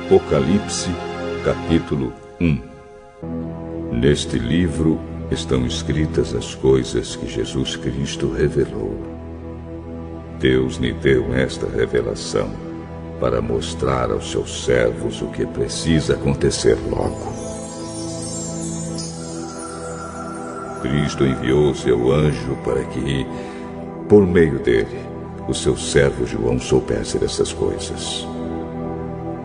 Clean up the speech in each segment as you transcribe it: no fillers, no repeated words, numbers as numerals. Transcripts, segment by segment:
Apocalipse, capítulo 1. Neste livro estão escritas as coisas que Jesus Cristo revelou. Deus lhe deu esta revelação para mostrar aos seus servos o que precisa acontecer logo. Cristo enviou seu anjo para que, por meio dele, o seu servo João soubesse dessas coisas.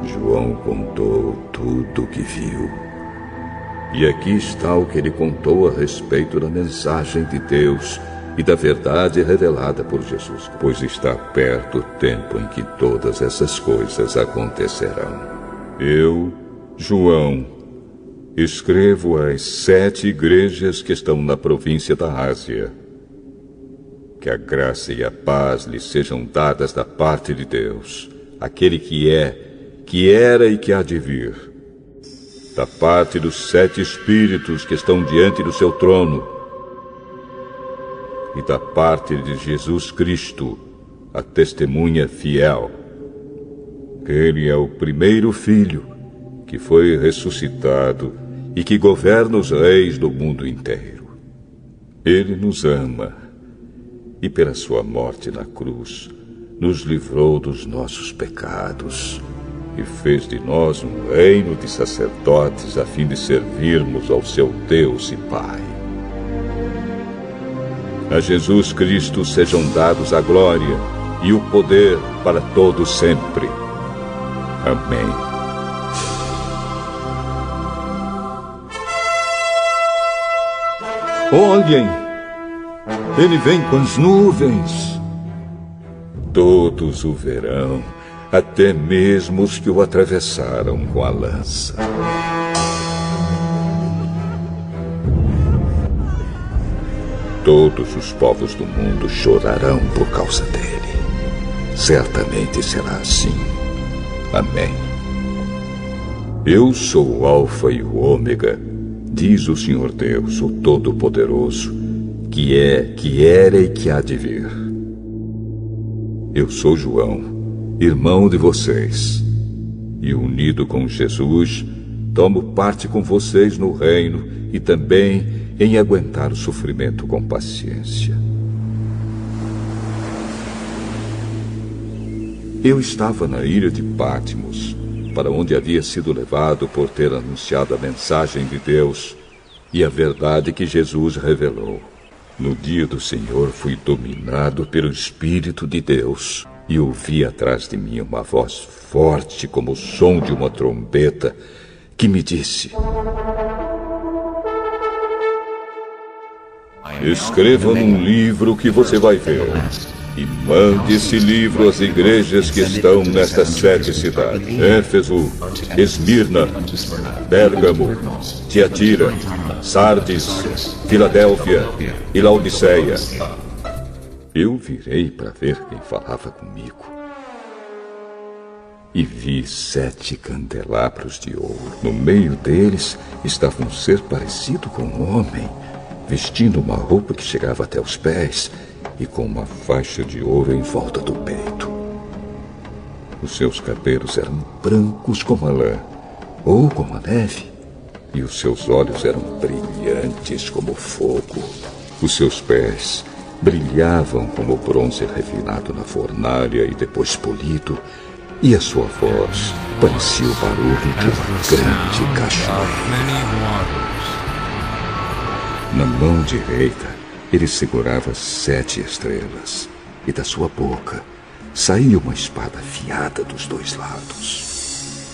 João contou tudo o que viu. E aqui está o que ele contou a respeito da mensagem de Deus e da verdade revelada por Jesus, pois está perto o tempo em que todas essas coisas acontecerão. Eu, João, escrevo às 7 igrejas que estão na província da Ásia. Que a graça e a paz lhes sejam dadas da parte de Deus, aquele que é, que era e que há de vir, da parte dos 7 espíritos que estão diante do seu trono, e da parte de Jesus Cristo, a testemunha fiel. Ele é o primeiro filho que foi ressuscitado e que governa os reis do mundo inteiro. Ele nos ama e, pela sua morte na cruz, nos livrou dos nossos pecados e fez de nós um reino de sacerdotes a fim de servirmos ao seu Deus e Pai. A Jesus Cristo sejam dados a glória e o poder para todos sempre. Amém. Olhem! Ele vem com as nuvens. Todos o verão, até mesmo os que o atravessaram com a lança. Todos os povos do mundo chorarão por causa dele. Certamente será assim. Amém. Eu sou o Alfa e o Ômega, diz o Senhor Deus, o Todo-Poderoso, que é, que era e que há de vir. Eu sou João, irmão de vocês, e unido com Jesus, tomo parte com vocês no reino e também em aguentar o sofrimento com paciência. Eu estava na ilha de Patmos, para onde havia sido levado por ter anunciado a mensagem de Deus e a verdade que Jesus revelou. No dia do Senhor fui dominado pelo Espírito de Deus e ouvi atrás de mim uma voz forte como o som de uma trombeta que me disse: escreva num livro que você vai ver e mande esse livro às igrejas que estão nestas 7 cidades: Éfeso, Esmirna, Pérgamo, Tiatira, Sardes, Filadélfia e Laodiceia. Eu virei para ver quem falava comigo e vi 7 candelabros de ouro. No meio deles estava um ser parecido com um homem, vestindo uma roupa que chegava até os pés e com uma faixa de ouro em volta do peito. Os seus cabelos eram brancos como a lã, ou como a neve, e os seus olhos eram brilhantes como fogo. Os seus pés brilhavam como bronze refinado na fornalha e depois polido, e a sua voz parecia o barulho de uma grande cachoeira. Na mão direita, ele segurava 7 estrelas, e da sua boca saía uma espada afiada dos 2 lados.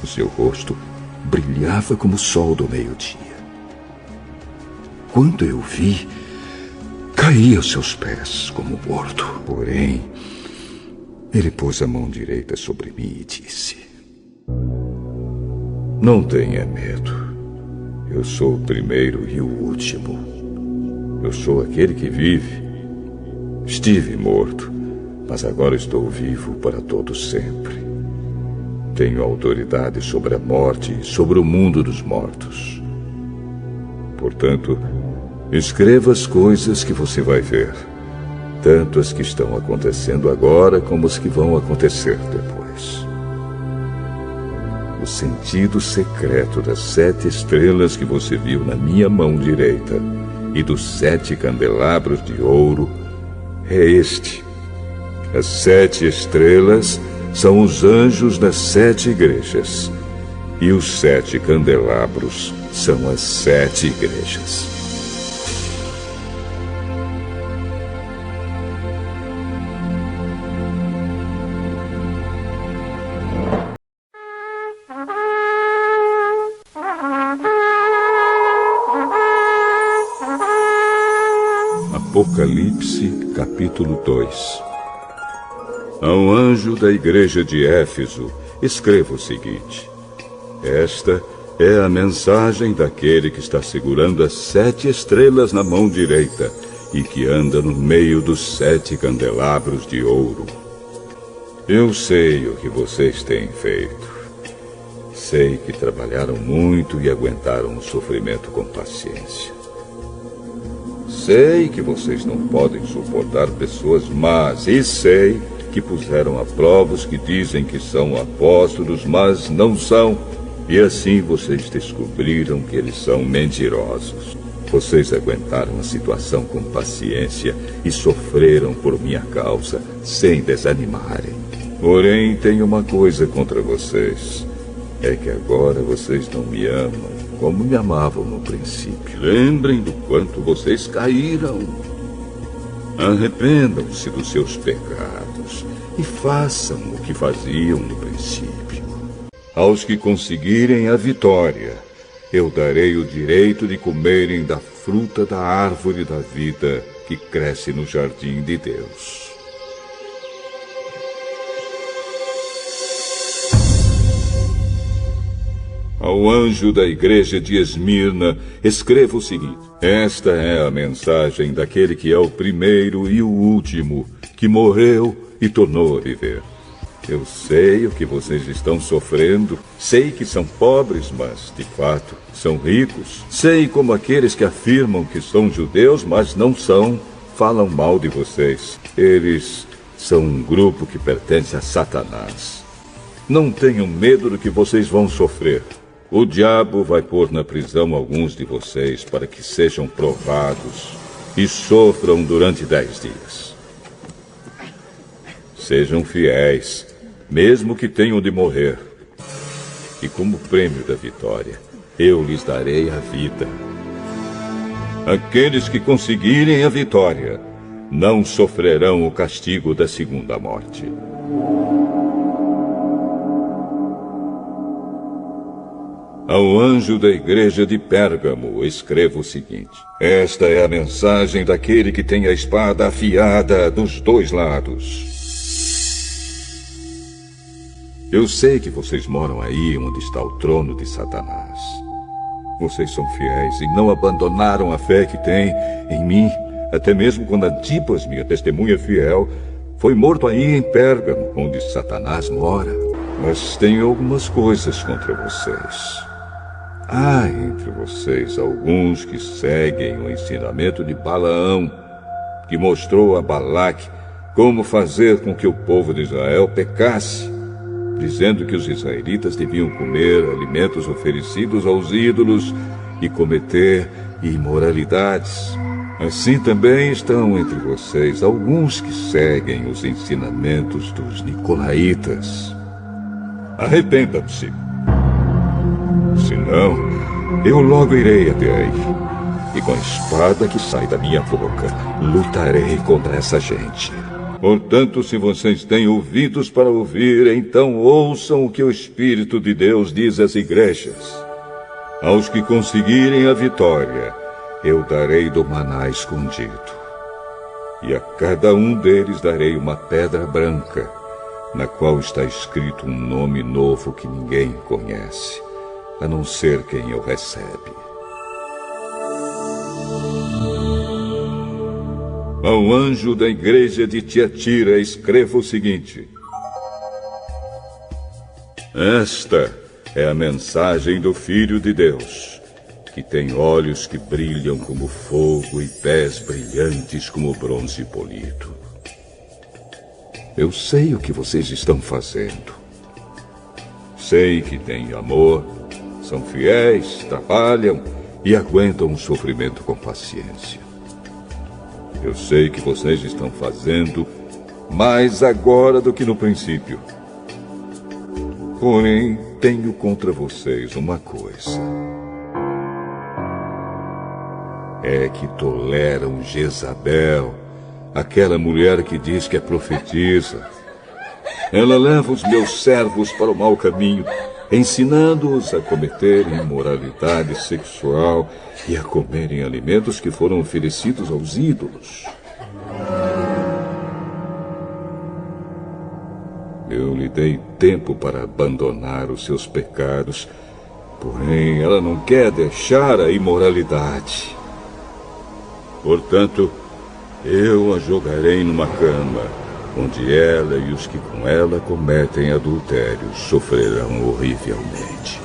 O seu rosto brilhava como o sol do meio-dia. Quando eu vi, caí aos seus pés como morto. Porém, ele pôs a mão direita sobre mim e disse: não tenha medo. Eu sou o primeiro e o último. Eu sou aquele que vive. Estive morto, mas agora estou vivo para todo sempre. Tenho autoridade sobre a morte e sobre o mundo dos mortos. Portanto, escreva as coisas que você vai ver, tanto as que estão acontecendo agora como as que vão acontecer depois. O sentido secreto das 7 estrelas que você viu na minha mão direita e dos 7 candelabros de ouro é este. As 7 estrelas são os anjos das 7 igrejas, e os 7 candelabros são as 7 igrejas. Apocalipse, capítulo 2. Ao anjo da igreja de Éfeso, escreva o seguinte: esta é a mensagem daquele que está segurando as 7 estrelas na mão direita e que anda no meio dos 7 candelabros de ouro. Eu sei o que vocês têm feito. Sei que trabalharam muito e aguentaram o sofrimento com paciência. Sei que vocês não podem suportar pessoas más, e sei que puseram a prova os que dizem que são apóstolos, mas não são. E assim vocês descobriram que eles são mentirosos. Vocês aguentaram a situação com paciência e sofreram por minha causa, sem desanimarem. Porém, tenho uma coisa contra vocês. É que agora vocês não me amam como me amavam no princípio. Lembrem do quanto vocês caíram. Arrependam-se dos seus pecados e façam o que faziam no princípio. Aos que conseguirem a vitória, eu darei o direito de comerem da fruta da árvore da vida que cresce no jardim de Deus. Ao anjo da igreja de Esmirna, escreva o seguinte: esta é a mensagem daquele que é o primeiro e o último, que morreu e tornou a viver. Eu sei o que vocês estão sofrendo. Sei que são pobres, mas, de fato, são ricos. Sei como aqueles que afirmam que são judeus, mas não são, falam mal de vocês. Eles são um grupo que pertence a Satanás. Não tenham medo do que vocês vão sofrer. O diabo vai pôr na prisão alguns de vocês para que sejam provados e sofram durante 10 dias. Sejam fiéis, mesmo que tenham de morrer. E como prêmio da vitória, eu lhes darei a vida. Aqueles que conseguirem a vitória não sofrerão o castigo da segunda morte. Ao anjo da igreja de Pérgamo, escreva o seguinte: esta é a mensagem daquele que tem a espada afiada dos 2 lados. Eu sei que vocês moram aí onde está o trono de Satanás. Vocês são fiéis e não abandonaram a fé que têm em mim, até mesmo quando Antipas, minha testemunha fiel, foi morto aí em Pérgamo, onde Satanás mora. Mas tenho algumas coisas contra vocês. Há entre vocês alguns que seguem o ensinamento de Balaão, que mostrou a Balaque como fazer com que o povo de Israel pecasse, dizendo que os israelitas deviam comer alimentos oferecidos aos ídolos e cometer imoralidades. Assim também estão entre vocês alguns que seguem os ensinamentos dos nicolaítas. Arrependam-se. Senão, eu logo irei até aí. E com a espada que sai da minha boca, lutarei contra essa gente. Portanto, se vocês têm ouvidos para ouvir, então ouçam o que o Espírito de Deus diz às igrejas. Aos que conseguirem a vitória, eu darei do maná escondido. E a cada um deles darei uma pedra branca, na qual está escrito um nome novo que ninguém conhece, a não ser quem o recebe. Ao anjo da igreja de Tiatira, escreva o seguinte: esta é a mensagem do Filho de Deus, que tem olhos que brilham como fogo e pés brilhantes como bronze polido. Eu sei o que vocês estão fazendo. sei que têm amor, são fiéis, trabalham e aguentam o sofrimento com paciência. Eu sei que vocês estão fazendo mais agora do que no princípio. Porém, tenho contra vocês uma coisa. É que toleram Jezabel, aquela mulher que diz que é profetisa. Ela leva os meus servos para o mau caminho, ensinando-os a cometerem imoralidade sexual e a comerem alimentos que foram oferecidos aos ídolos. Eu lhe dei tempo para abandonar os seus pecados, porém ela não quer deixar a imoralidade. Portanto, eu a jogarei numa cama, onde ela e os que com ela cometem adultério sofrerão horrivelmente.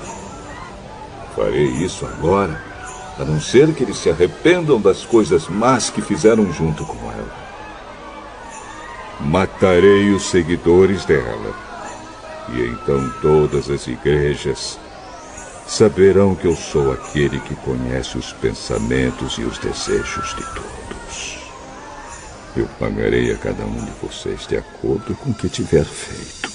Farei isso agora, a não ser que eles se arrependam das coisas más que fizeram junto com ela. Matarei os seguidores dela, e então todas as igrejas saberão que eu sou aquele que conhece os pensamentos e os desejos de todos. Eu pagarei a cada um de vocês de acordo com o que tiver feito.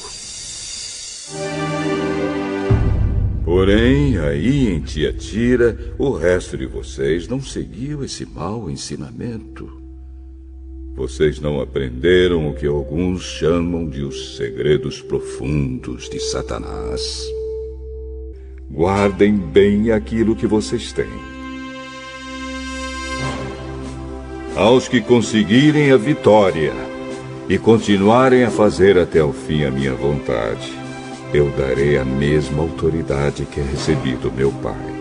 Porém, aí em Tiatira, o resto de vocês não seguiu esse mau ensinamento. Vocês não aprenderam o que alguns chamam de os segredos profundos de Satanás. Guardem bem aquilo que vocês têm. Aos que conseguirem a vitória e continuarem a fazer até o fim a minha vontade, eu darei a mesma autoridade que recebi do meu Pai.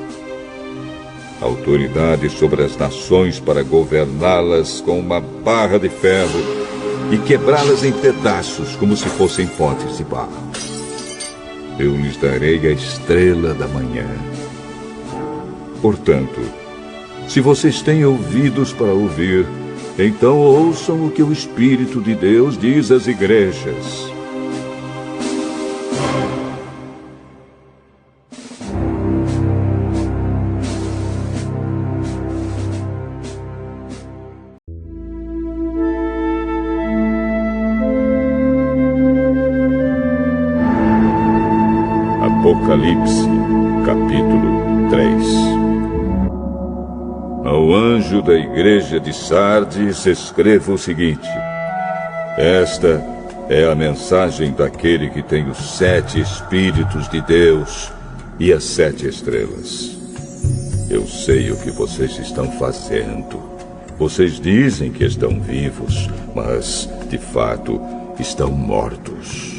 Autoridade sobre as nações para governá-las com uma barra de ferro e quebrá-las em pedaços como se fossem potes de barro. Eu lhes darei a estrela da manhã. Portanto, se vocês têm ouvidos para ouvir, então ouçam o que o Espírito de Deus diz às igrejas. Apocalipse, capítulo 3. Ao anjo da igreja de Sardes escreva o seguinte: esta é a mensagem daquele que tem os 7 Espíritos de Deus e as 7 estrelas. Eu sei o que vocês estão fazendo. Vocês dizem que estão vivos, mas, de fato, estão mortos.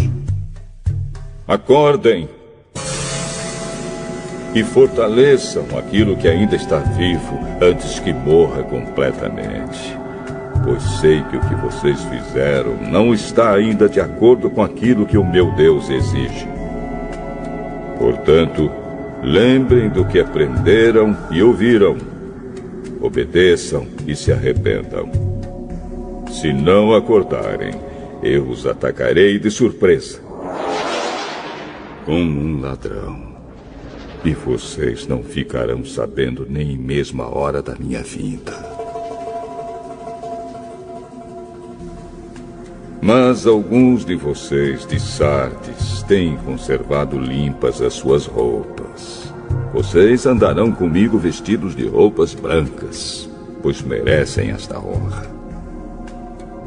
Acordem! E fortaleçam aquilo que ainda está vivo antes que morra completamente. Pois sei que o que vocês fizeram não está ainda de acordo com aquilo que o meu Deus exige. Portanto, lembrem do que aprenderam e ouviram. Obedeçam e se arrependam. Se não acordarem, eu os atacarei de surpresa, como um ladrão. E vocês não ficarão sabendo nem mesmo a hora da minha vinda. Mas alguns de vocês de Sardes têm conservado limpas as suas roupas. Vocês andarão comigo vestidos de roupas brancas, pois merecem esta honra.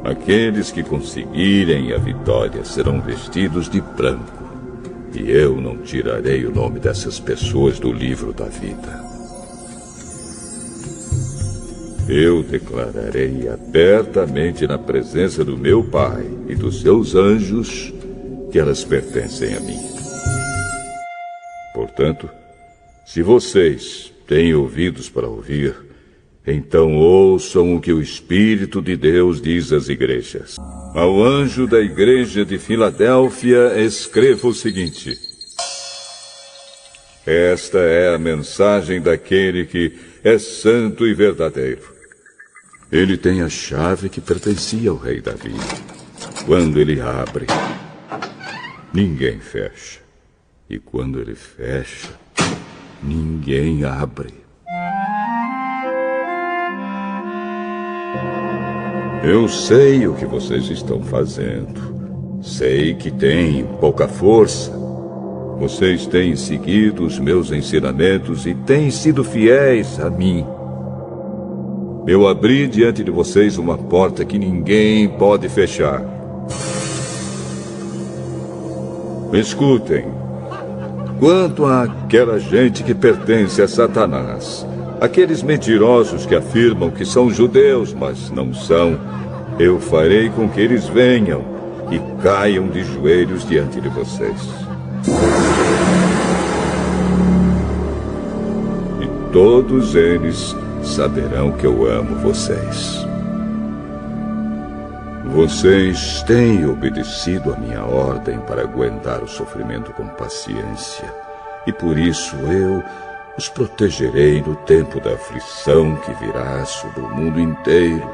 Aqueles que conseguirem a vitória serão vestidos de branco. E eu não tirarei o nome dessas pessoas do livro da vida. Eu declararei abertamente na presença do meu Pai e dos seus anjos que elas pertencem a mim. Portanto, se vocês têm ouvidos para ouvir, então ouçam o que o Espírito de Deus diz às igrejas. Ao anjo da igreja de Filadélfia, escreva o seguinte: esta é a mensagem daquele que é santo e verdadeiro. Ele tem a chave que pertencia ao rei Davi. Quando ele abre, ninguém fecha. E quando ele fecha, ninguém abre. Eu sei o que vocês estão fazendo. Sei que têm pouca força. Vocês têm seguido os meus ensinamentos e têm sido fiéis a mim. Eu abri diante de vocês uma porta que ninguém pode fechar. Escutem. Quanto àquela gente que pertence a Satanás, aqueles mentirosos que afirmam que são judeus, mas não são, eu farei com que eles venham e caiam de joelhos diante de vocês. E todos eles saberão que eu amo vocês. Vocês têm obedecido a minha ordem para aguentar o sofrimento com paciência, e por isso eu os protegerei no tempo da aflição que virá sobre o mundo inteiro,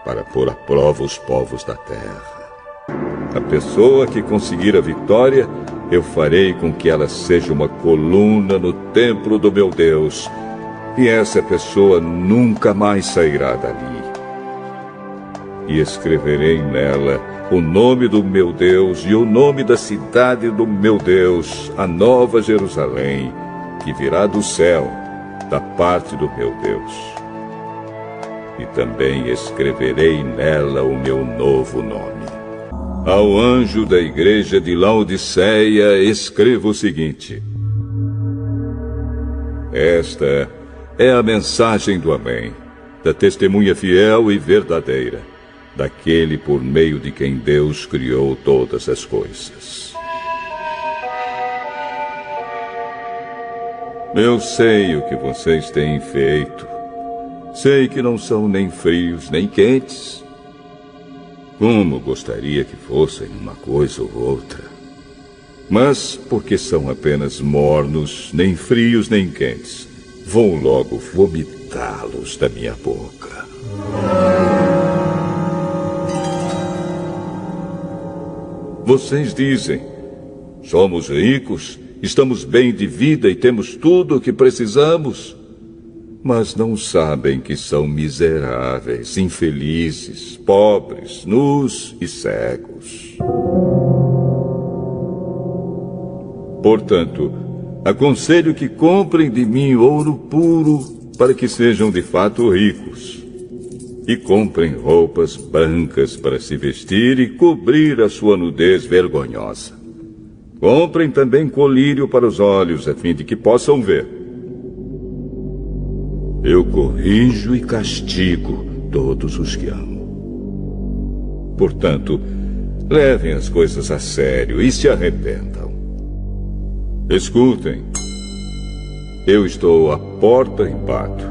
para pôr à prova os povos da terra. A pessoa que conseguir a vitória, eu farei com que ela seja uma coluna no templo do meu Deus, e essa pessoa nunca mais sairá dali. E escreverei nela o nome do meu Deus e o nome da cidade do meu Deus, a Nova Jerusalém, que virá do céu, da parte do meu Deus. E também escreverei nela o meu novo nome. Ao anjo da igreja de Laodiceia, escreva o seguinte: esta é a mensagem do Amém, da testemunha fiel e verdadeira, daquele por meio de quem Deus criou todas as coisas. Eu sei o que vocês têm feito. Sei que não são nem frios nem quentes. Como gostaria que fossem uma coisa ou outra. Mas, porque são apenas mornos, nem frios nem quentes, vou logo vomitá-los da minha boca. Vocês dizem: somos ricos, estamos bem de vida e temos tudo o que precisamos. Mas não sabem que são miseráveis, infelizes, pobres, nus e cegos. Portanto, aconselho que comprem de mim ouro puro para que sejam de fato ricos. E comprem roupas brancas para se vestir e cobrir a sua nudez vergonhosa. Comprem também colírio para os olhos, a fim de que possam ver. Eu corrijo e castigo todos os que amo. Portanto, levem as coisas a sério e se arrependam. Escutem. Eu estou à porta e bato.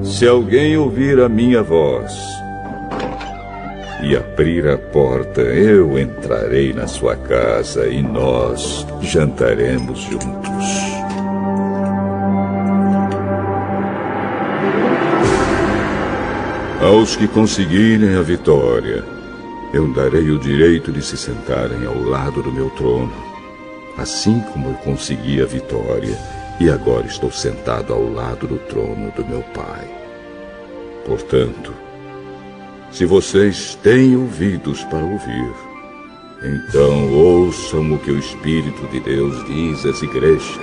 Se alguém ouvir a minha voz e abrir a porta, eu entrarei na sua casa e nós jantaremos juntos. Aos que conseguirem a vitória, eu darei o direito de se sentarem ao lado do meu trono, assim como eu consegui a vitória e agora estou sentado ao lado do trono do meu Pai. Portanto, se vocês têm ouvidos para ouvir, então ouçam o que o Espírito de Deus diz às igrejas.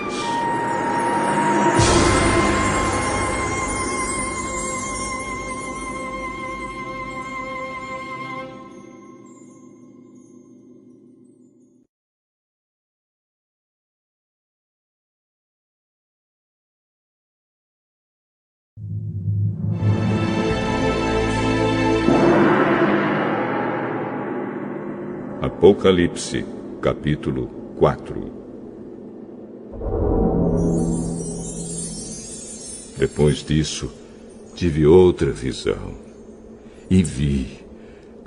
Apocalipse, capítulo 4. Depois disso, tive outra visão e vi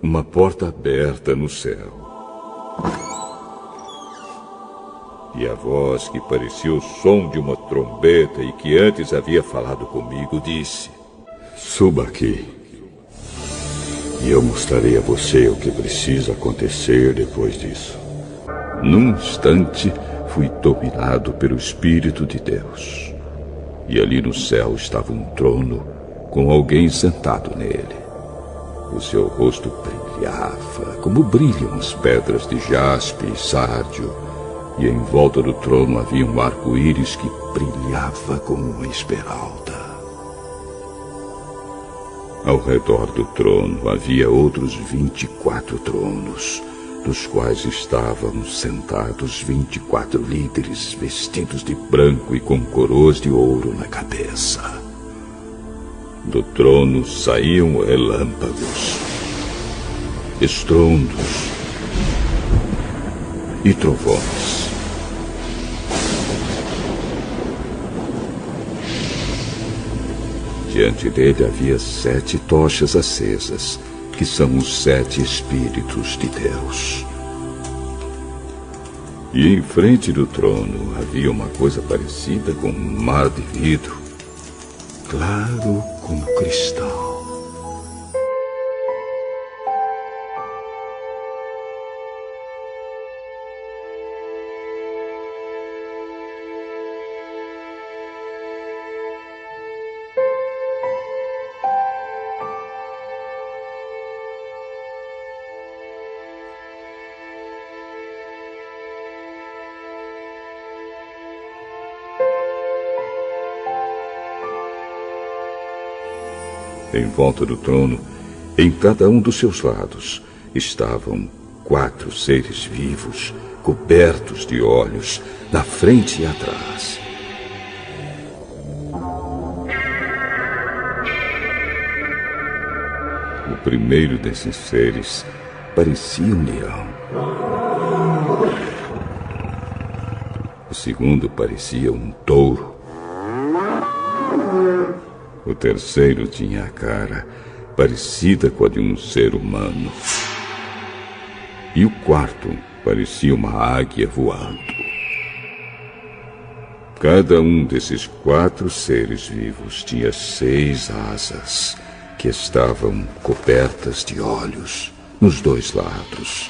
uma porta aberta no céu. E a voz que parecia o som de uma trombeta e que antes havia falado comigo disse: suba aqui. E eu mostrarei a você o que precisa acontecer depois disso. Num instante, fui dominado pelo Espírito de Deus. E ali no céu estava um trono com alguém sentado nele. O seu rosto brilhava como brilham as pedras de jaspe e sárdio, e em volta do trono havia um arco-íris que brilhava como uma esmeralda. Ao redor do trono havia outros 24 tronos, nos quais estavam sentados 24 líderes vestidos de branco e com coroas de ouro na cabeça. Do trono saíam relâmpagos, estrondos e trovões. Diante dele havia 7 tochas acesas, que são os 7 Espíritos de Deus. E em frente do trono havia uma coisa parecida com um mar de vidro, claro como cristal. Em volta do trono, em cada um dos seus lados, estavam 4 seres vivos, cobertos de olhos, na frente e atrás. O primeiro desses seres parecia um leão. O segundo parecia um touro. O terceiro tinha a cara parecida com a de um ser humano. E o quarto parecia uma águia voando. Cada um desses 4 seres vivos tinha 6 asas, que estavam cobertas de olhos nos 2 lados.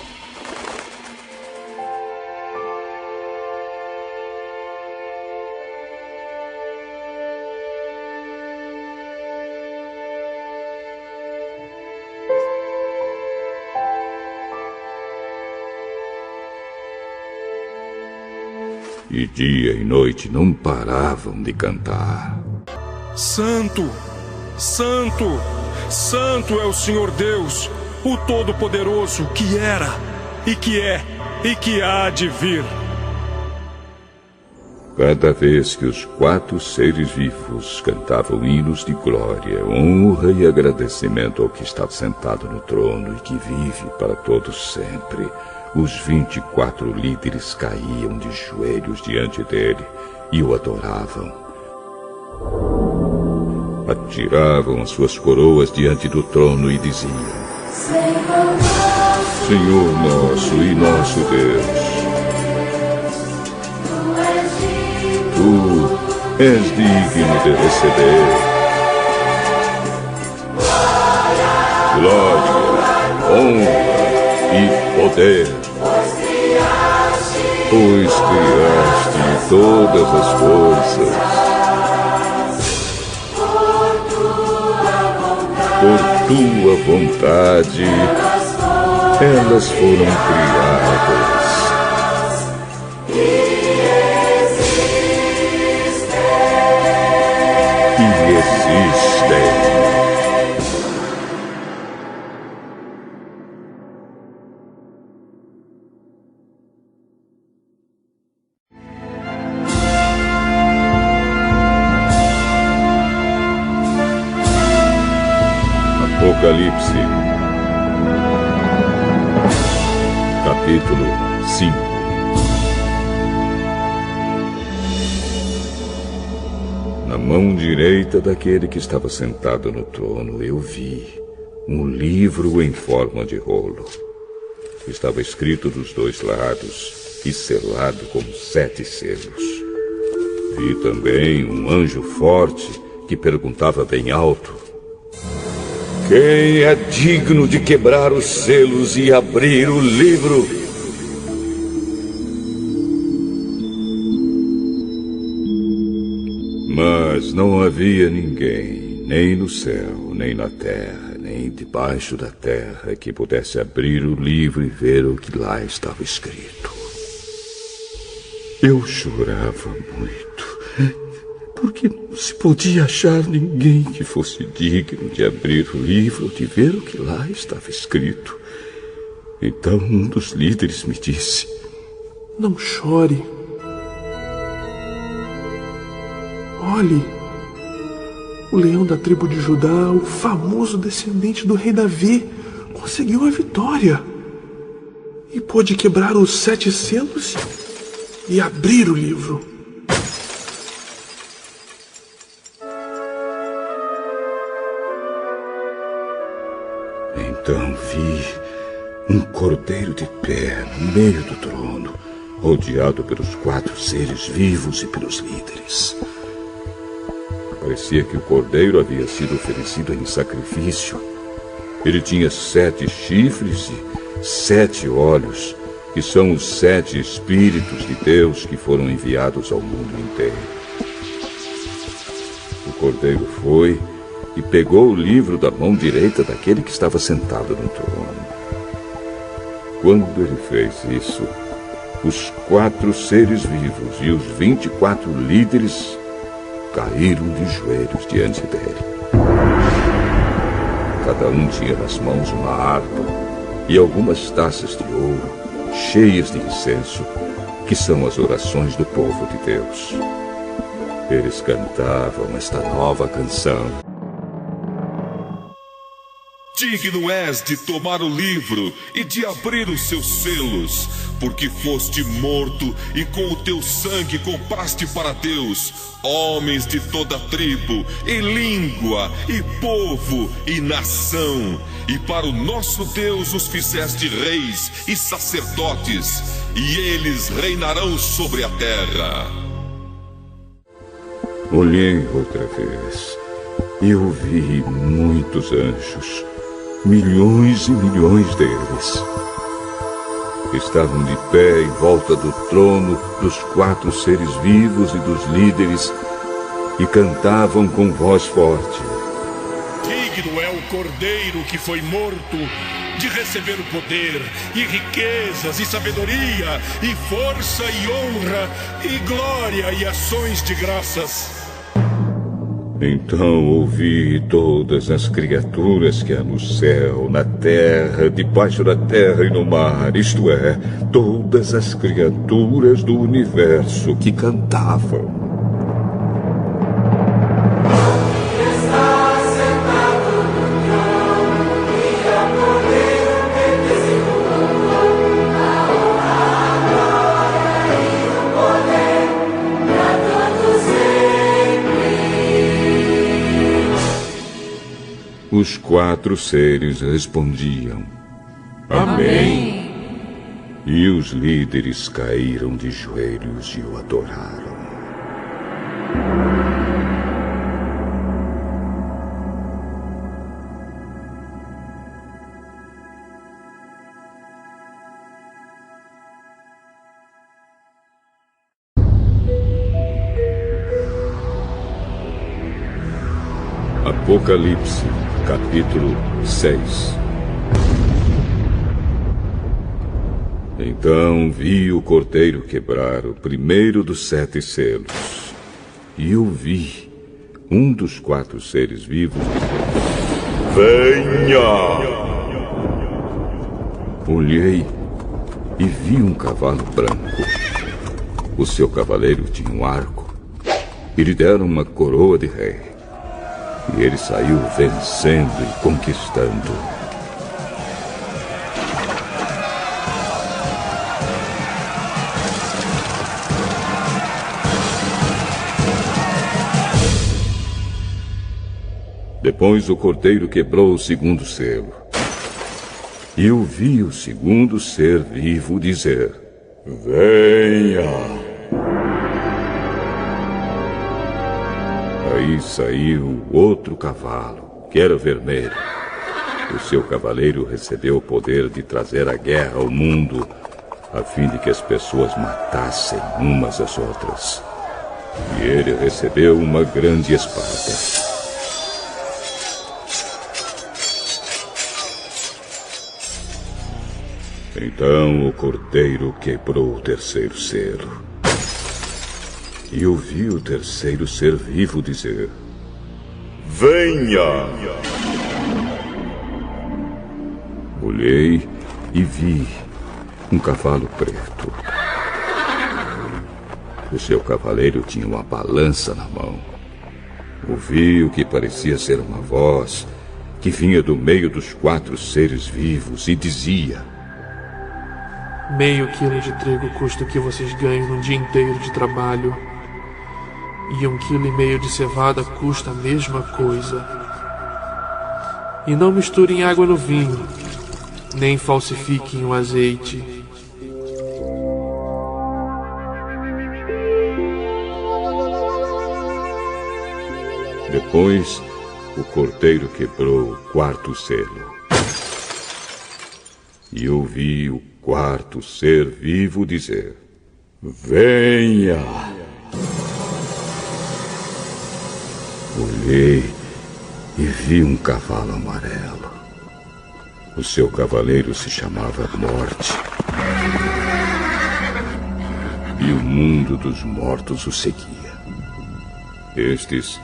E dia e noite não paravam de cantar. Santo, Santo, Santo é o Senhor Deus, o Todo-Poderoso, que era, e que é, e que há de vir. Cada vez que os 4 seres vivos cantavam hinos de glória, honra e agradecimento ao que está sentado no trono e que vive para todos sempre, os 24 líderes caíam de joelhos diante dele e o adoravam. Atiravam as suas coroas diante do trono e diziam: Senhor nosso e nosso Deus, Tu és digno de receber glória, honra e poder, pois criaste todas as coisas por tua vontade, elas foram criadas e existem. Apocalipse, capítulo 5. Na mão direita daquele que estava sentado no trono, eu vi um livro em forma de rolo. Estava escrito dos 2 lados e selado com 7 selos. Vi também um anjo forte que perguntava bem alto: quem é digno de quebrar os selos e abrir o livro? Mas não havia ninguém, nem no céu, nem na terra, nem debaixo da terra, que pudesse abrir o livro e ver o que lá estava escrito. Eu chorava muito, porque não se podia achar ninguém que fosse digno de abrir o livro, de ver o que lá estava escrito. Então um dos líderes me disse: Não chore. Olhe, o leão da tribo de Judá, o famoso descendente do rei Davi, conseguiu a vitória e pôde quebrar os 7 selos e abrir o livro. Então vi um cordeiro de pé no meio do trono, rodeado pelos 4 seres vivos e pelos líderes. Parecia que o cordeiro havia sido oferecido em sacrifício. Ele tinha 7 chifres e 7 olhos, que são os 7 Espíritos de Deus que foram enviados ao mundo inteiro. O cordeiro foi e pegou o livro da mão direita daquele que estava sentado no trono. Quando ele fez isso, os 4 seres vivos e os 24 líderes caíram de joelhos diante dele. Cada um tinha nas mãos uma harpa e algumas taças de ouro cheias de incenso, que são as orações do povo de Deus. Eles cantavam esta nova canção: Digno és de tomar o livro e de abrir os seus selos, porque foste morto e com o teu sangue compraste para Deus homens de toda tribo, e língua, e povo, e nação. E para o nosso Deus os fizeste reis e sacerdotes, e eles reinarão sobre a terra. Olhei outra vez e eu vi muitos anjos, milhões e milhões deles. Estavam de pé em volta do trono dos 4 seres vivos e dos líderes e cantavam com voz forte: Digno é o cordeiro que foi morto de receber o poder, e riquezas, e sabedoria, e força, e honra, e glória, e ações de graças. Então ouvi todas as criaturas que há no céu, na terra, debaixo da terra e no mar, isto é, todas as criaturas do universo que cantavam: Os 4 seres respondiam: Amém. E os líderes caíram de joelhos e o adoraram. Apocalipse, capítulo 6. Então vi o cordeiro quebrar o primeiro dos 7 selos. E eu vi um dos 4 seres vivos dizer: Venha! Olhei e vi um cavalo branco. O seu cavaleiro tinha um arco e lhe deram uma coroa de rei. E ele saiu vencendo e conquistando. Depois o cordeiro quebrou o 2º selo. E eu vi o 2º ser vivo dizer: Venha! Aí saiu outro cavalo, que era vermelho. O seu cavaleiro recebeu o poder de trazer a guerra ao mundo, a fim de que as pessoas matassem umas às outras. e ele recebeu uma grande espada. Então o cordeiro quebrou o terceiro selo. E ouvi o terceiro ser vivo dizer: venha! Olhei e vi um cavalo preto. O seu cavaleiro tinha uma balança na mão. Ouvi o que parecia ser uma voz que vinha do meio dos 4 seres vivos e dizia: meio quilo de trigo custa o que vocês ganham num dia inteiro de trabalho. E 1,5 quilo de cevada custa a mesma coisa. E não misturem água no vinho, nem falsifiquem o azeite. Depois, o cordeiro quebrou o 4º selo. E ouvi o 4º ser vivo dizer: venha! Olhei e vi um cavalo amarelo. O seu cavaleiro se chamava Morte. E o mundo dos mortos o seguia. Estes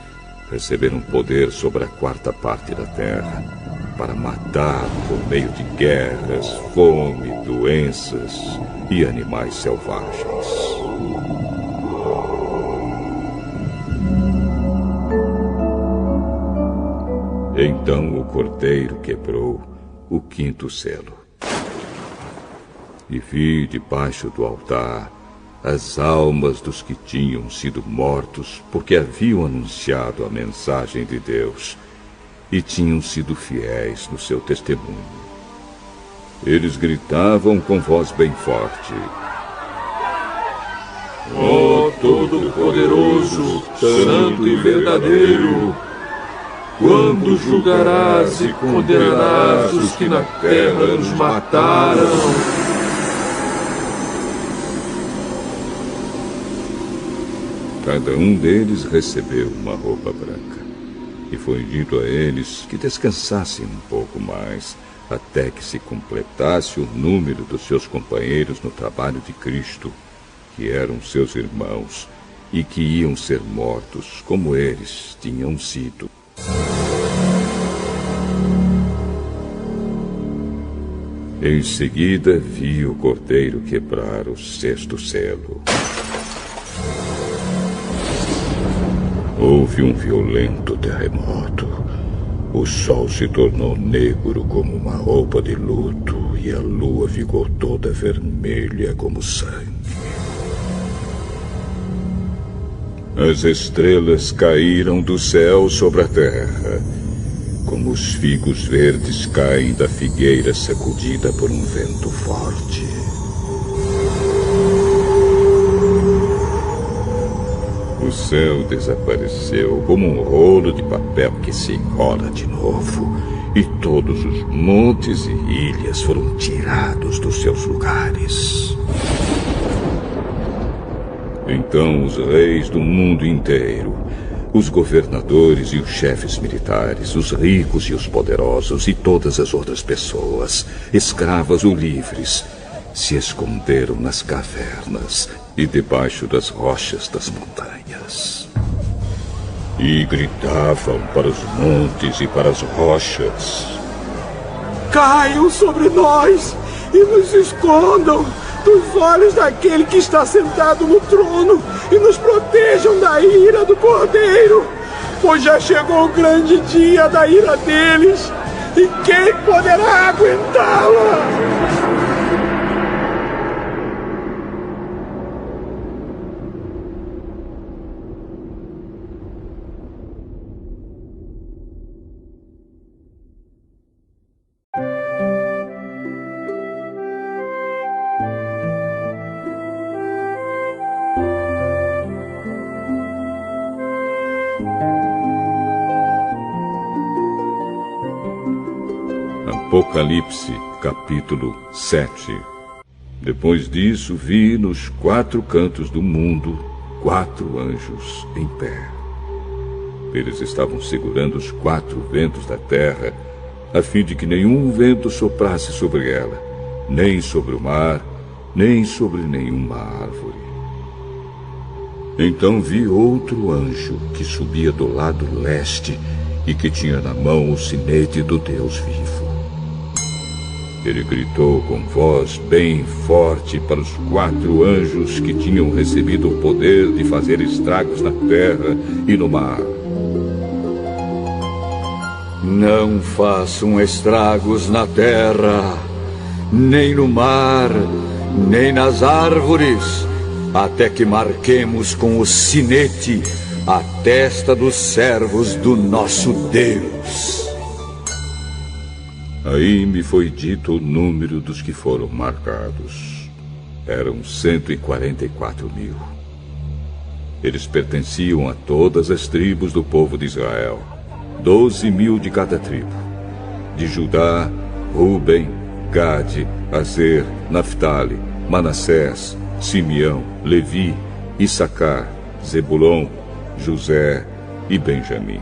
receberam poder sobre a 4ª parte da terra para matar por meio de guerras, fome, doenças e animais selvagens. Então o cordeiro quebrou o 5º selo. E vi debaixo do altar as almas dos que tinham sido mortos porque haviam anunciado a mensagem de Deus e tinham sido fiéis no seu testemunho. Eles gritavam com voz bem forte: ó Todo-Poderoso, Santo e Verdadeiro, quando julgarás e condenarás os que na terra nos mataram? Cada um deles recebeu uma roupa branca, e foi dito a eles que descansassem um pouco mais, até que se completasse o número dos seus companheiros no trabalho de Cristo, que eram seus irmãos, e que iam ser mortos como eles tinham sido. Em seguida, vi o cordeiro quebrar o 6º selo. Houve um violento terremoto. O sol se tornou negro como uma roupa de luto e a lua ficou toda vermelha como sangue. As estrelas caíram do céu sobre a terra, como os figos verdes caem da figueira sacudida por um vento forte. O céu desapareceu como um rolo de papel que se enrola de novo, e todos os montes e ilhas foram tirados dos seus lugares. Então os reis do mundo inteiro, os governadores e os chefes militares, os ricos e os poderosos e todas as outras pessoas, escravas ou livres, se esconderam nas cavernas e debaixo das rochas das montanhas. E gritavam para os montes e para as rochas: caiam sobre nós e nos escondam dos olhos daquele que está sentado no trono e nos protejam da ira do Cordeiro, pois já chegou o grande dia da ira deles, e quem poderá aguentá-la? Apocalipse, capítulo 7. Depois disso, vi nos 4 cantos do mundo 4 anjos em pé. Eles estavam segurando os 4 ventos da terra, a fim de que nenhum vento soprasse sobre ela, nem sobre o mar, nem sobre nenhuma árvore. Então vi outro anjo que subia do lado leste e que tinha na mão o sinete do Deus vivo. Ele gritou com voz bem forte para os 4 anjos que tinham recebido o poder de fazer estragos na terra e no mar. Não façam estragos na terra, nem no mar, nem nas árvores, até que marquemos com o sinete a testa dos servos do nosso Deus. Aí me foi dito o número dos que foram marcados. Eram 144.000. Eles pertenciam a todas as tribos do povo de Israel, 12.000 de cada tribo. De Judá, Ruben, Gade, Aser, Naftali, Manassés, Simeão, Levi, Issacar, Zebulon, José e Benjamim.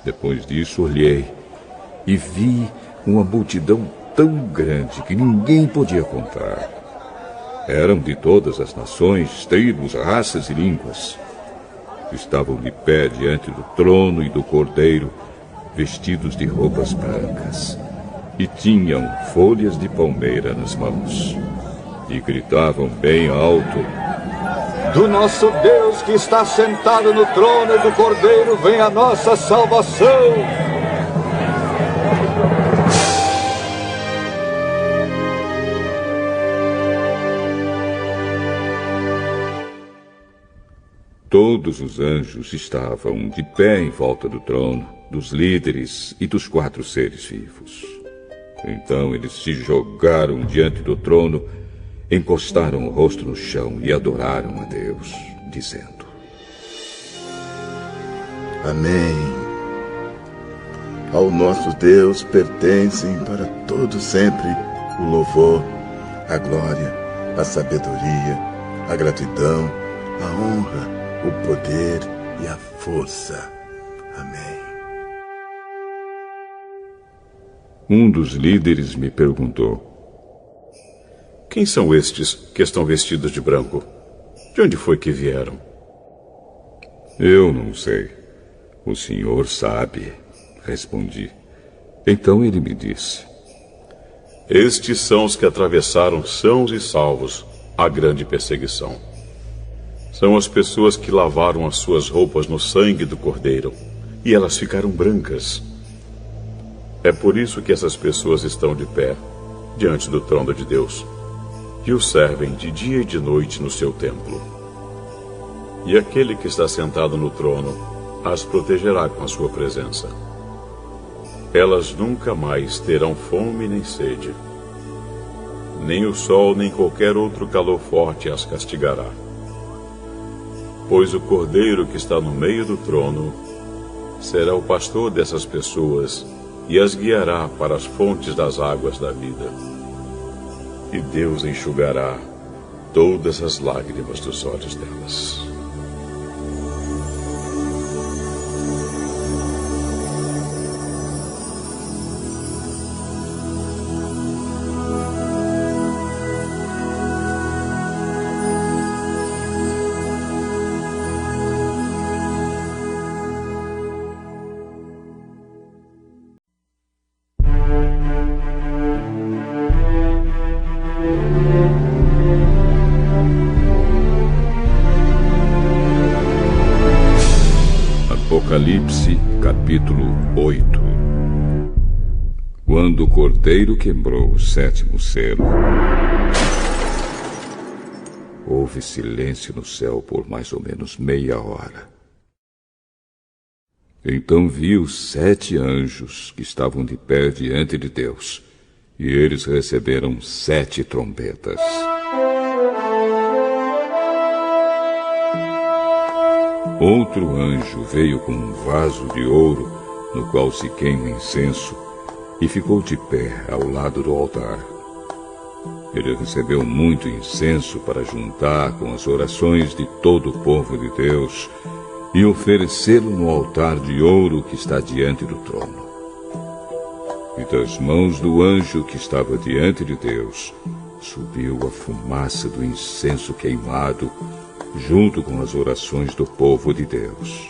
Depois disso olhei e vi uma multidão tão grande que ninguém podia contar. Eram de todas as nações, tribos, raças e línguas. Estavam de pé diante do trono e do Cordeiro, vestidos de roupas brancas, e tinham folhas de palmeira nas mãos. E gritavam bem alto: Do nosso Deus que está sentado no trono do Cordeiro vem a nossa salvação. Todos os anjos estavam de pé em volta do trono, dos líderes e dos 4 seres vivos. Então eles se jogaram diante do trono, encostaram o rosto no chão e adoraram a Deus, dizendo: Amém. Ao nosso Deus pertencem para todo sempre o louvor, a glória, a sabedoria, a gratidão, a honra, o poder e a força. Amém. Um dos líderes me perguntou: Quem são estes que estão vestidos de branco? De onde foi que vieram? Eu não sei. O senhor sabe, respondi. Então ele me disse: Estes são os que atravessaram sãos e salvos a grande perseguição. São as pessoas que lavaram as suas roupas no sangue do Cordeiro, e elas ficaram brancas. É por isso que essas pessoas estão de pé, diante do trono de Deus, e o servem de dia e de noite no seu templo. E aquele que está sentado no trono as protegerá com a sua presença. Elas nunca mais terão fome nem sede. Nem o sol nem qualquer outro calor forte as castigará. Pois o Cordeiro que está no meio do trono será o pastor dessas pessoas e as guiará para as fontes das águas da vida. E Deus enxugará todas as lágrimas dos olhos delas. Apocalipse, capítulo 8. Quando o Cordeiro quebrou o 7º selo, houve silêncio no céu por mais ou menos meia hora. Então vi os 7 anjos que estavam de pé diante de Deus, e eles receberam 7 trombetas. Outro anjo veio com um vaso de ouro, no qual se queima incenso, e ficou de pé ao lado do altar. Ele recebeu muito incenso para juntar com as orações de todo o povo de Deus e oferecê-lo no altar de ouro que está diante do trono. E das mãos do anjo que estava diante de Deus subiu a fumaça do incenso queimado, junto com as orações do povo de Deus.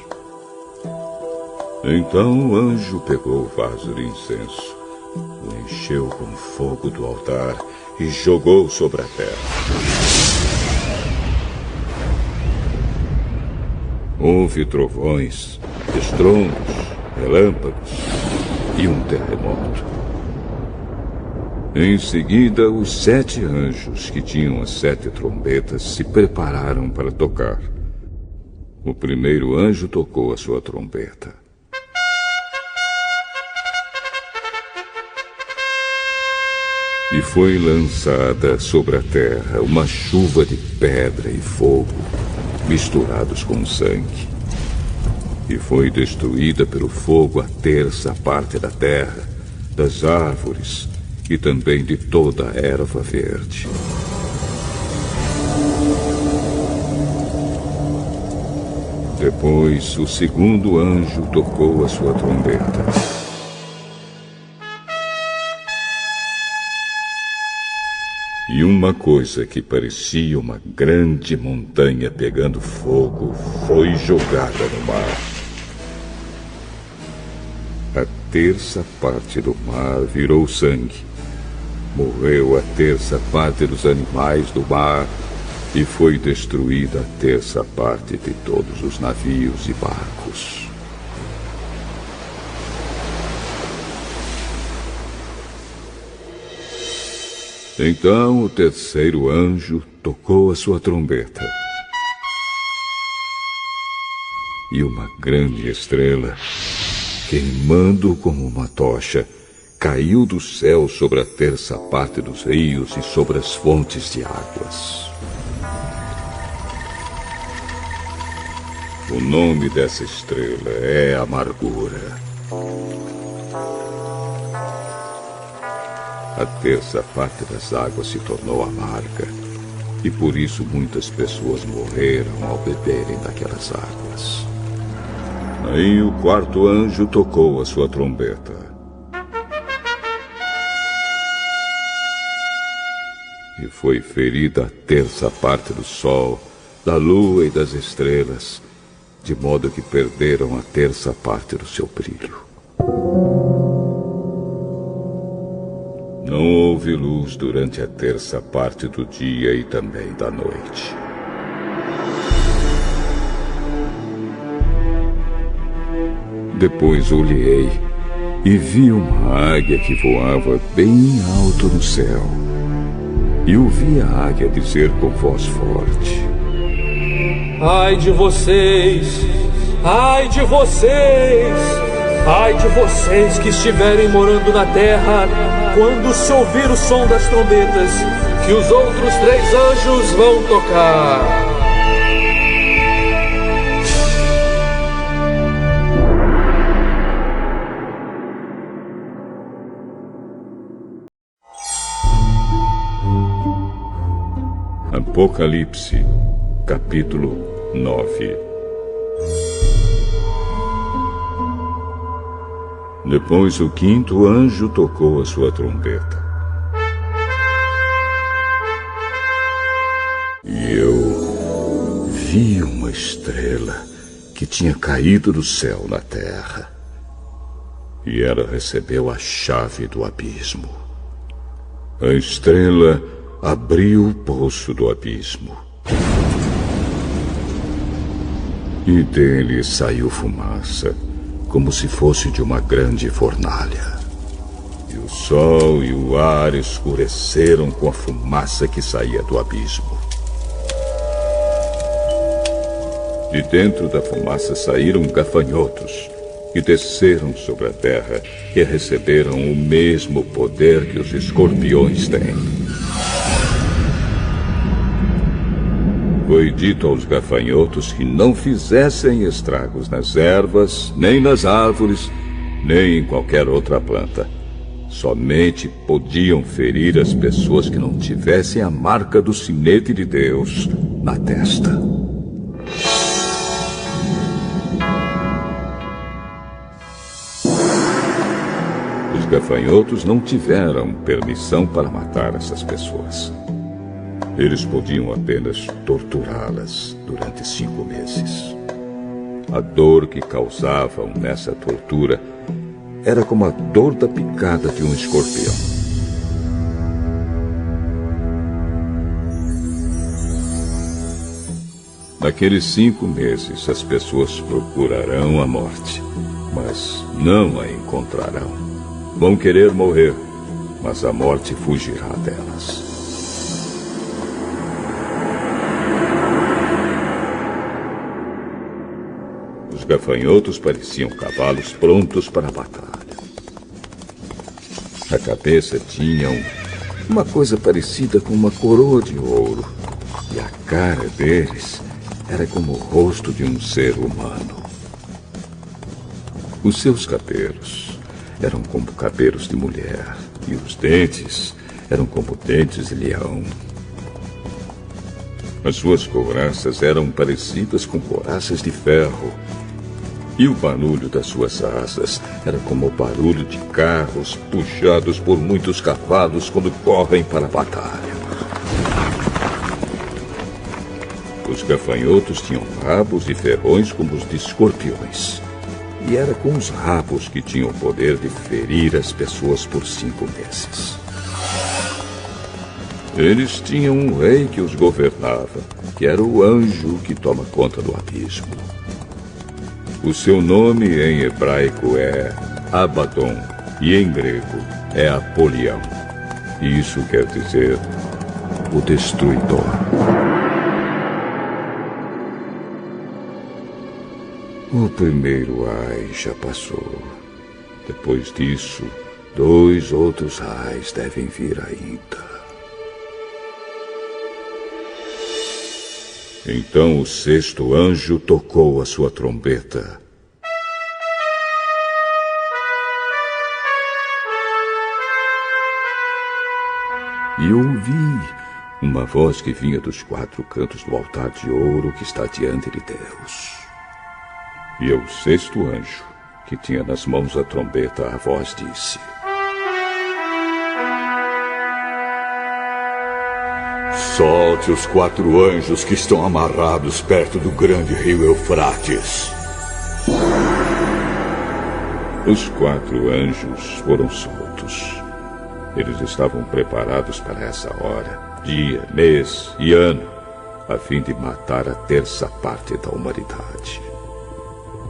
Então o anjo pegou o vaso de incenso, o encheu com fogo do altar e jogou sobre a terra. Houve trovões, estrondos, relâmpagos e um terremoto. Em seguida, os 7 anjos que tinham as 7 trombetas se prepararam para tocar. O primeiro anjo tocou a sua trombeta. E foi lançada sobre a terra uma chuva de pedra e fogo, misturados com sangue. E foi destruída pelo fogo a 1/3 parte da terra, das árvores e também de toda a erva verde. Depois, o segundo anjo tocou a sua trombeta. E uma coisa que parecia uma grande montanha pegando fogo foi jogada no mar. A 1/3 parte do mar virou sangue. Morreu a 1/3 parte dos animais do mar e foi destruída a 1/3 parte de todos os navios e barcos. Então o terceiro anjo tocou a sua trombeta. E uma grande estrela, queimando como uma tocha, caiu do céu sobre a 1/3 parte dos rios e sobre as fontes de águas. O nome dessa estrela é Amargura. A 1/3 parte das águas se tornou amarga, e por isso muitas pessoas morreram ao beberem daquelas águas. Aí o quarto anjo tocou a sua trombeta. E foi ferida a 1/3 parte do sol, da lua e das estrelas, de modo que perderam a 1/3 parte do seu brilho. Não houve luz durante a 1/3 parte do dia e também da noite. Depois olhei e vi uma águia que voava bem alto no céu. E ouvi a águia dizer com voz forte: Ai de vocês! Ai de vocês! Ai de vocês que estiverem morando na terra, quando se ouvir o som das trombetas, que os outros 3 anjos vão tocar. Apocalipse, capítulo 9. Depois o quinto anjo tocou a sua trombeta. E eu vi uma estrela que tinha caído do céu na terra. E ela recebeu a chave do abismo. A estrela abriu o poço do abismo. E dele saiu fumaça, como se fosse de uma grande fornalha. E o sol e o ar escureceram com a fumaça que saía do abismo. De dentro da fumaça saíram gafanhotos, que desceram sobre a terra e receberam o mesmo poder que os escorpiões têm. Foi dito aos gafanhotos que não fizessem estragos nas ervas, nem nas árvores, nem em qualquer outra planta, Somente podiam ferir as pessoas que não tivessem a marca do sinete de Deus na testa. Os gafanhotos não tiveram permissão para matar essas pessoas. Eles podiam apenas torturá-las durante 5 meses. A dor que causavam nessa tortura era como a dor da picada de um escorpião. Naqueles 5 meses, as pessoas procurarão a morte, mas não a encontrarão. Vão querer morrer, mas a morte fugirá delas. Os gafanhotos pareciam cavalos prontos para a batalha. A cabeça tinha uma coisa parecida com uma coroa de ouro, e a cara deles era como o rosto de um ser humano. Os seus cabelos eram como cabelos de mulher, e os dentes eram como dentes de leão. As suas couraças eram parecidas com couraças de ferro, e o barulho das suas asas era como o barulho de carros puxados por muitos cavalos quando correm para a batalha. Os gafanhotos tinham rabos e ferrões como os de escorpiões. E era com os rabos que tinham o poder de ferir as pessoas por 5 meses. Eles tinham um rei que os governava, que era o anjo que toma conta do abismo. O seu nome em hebraico é Abaddon e em grego é Apolião. E isso quer dizer o destruidor. O primeiro ai já passou. Depois disso, 2 outros ais devem vir ainda. Então o 6º anjo tocou a sua trombeta. E ouvi uma voz que vinha dos 4 cantos do altar de ouro que está diante de Deus. E ao 6º anjo, que tinha nas mãos a trombeta, a voz disse: Solte os 4 anjos que estão amarrados perto do grande rio Eufrates. Os 4 anjos foram soltos. Eles estavam preparados para essa hora, dia, mês e ano, a fim de matar a 1/3 parte da humanidade.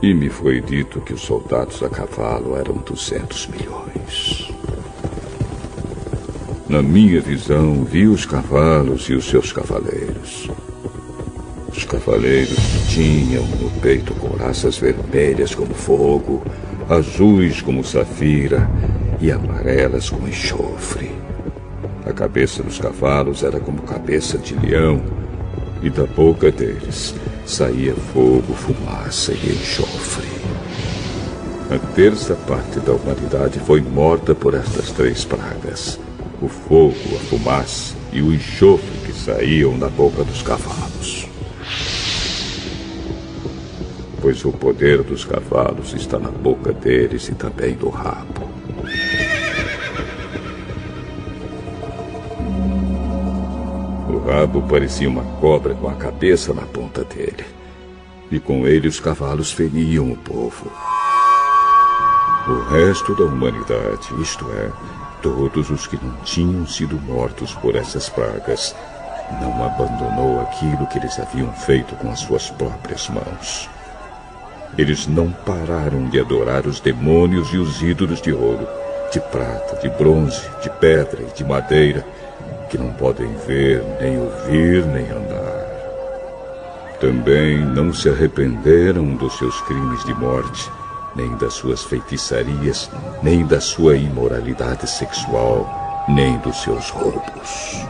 E me foi dito que os soldados a cavalo eram 200 milhões. Na minha visão, vi os cavalos e os seus cavaleiros. Os cavaleiros tinham no peito couraças vermelhas como fogo, azuis como safira e amarelas como enxofre. A cabeça dos cavalos era como cabeça de leão, e da boca deles saía fogo, fumaça e enxofre. A 1/3 parte da humanidade foi morta por estas 3 pragas: o fogo, a fumaça e o enxofre que saíam da boca dos cavalos. Pois o poder dos cavalos está na boca deles e também no rabo. O rabo parecia uma cobra com a cabeça na ponta dele. E com ele os cavalos feriam o povo. O resto da humanidade, isto é, todos os que não tinham sido mortos por essas pragas, não abandonou aquilo que eles haviam feito com as suas próprias mãos. Eles não pararam de adorar os demônios e os ídolos de ouro, de prata, de bronze, de pedra e de madeira, que não podem ver, nem ouvir, nem andar. Também não se arrependeram dos seus crimes de morte, nem das suas feitiçarias, nem da sua imoralidade sexual, nem dos seus roubos.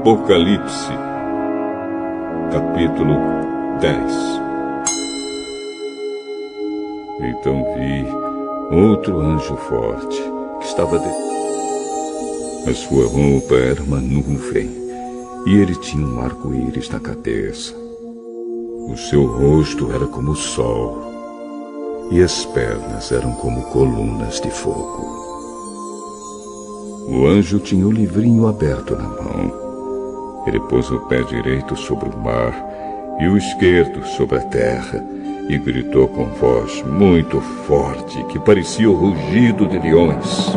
Apocalipse, capítulo 10. Então vi outro anjo forte, que estava A sua roupa era uma nuvem, e ele tinha um arco-íris na cabeça. O seu rosto era como o sol, e as pernas eram como colunas de fogo. O anjo tinha o livrinho aberto na mão. Ele pôs o pé direito sobre o mar e o esquerdo sobre a terra e gritou com voz muito forte que parecia o rugido de leões.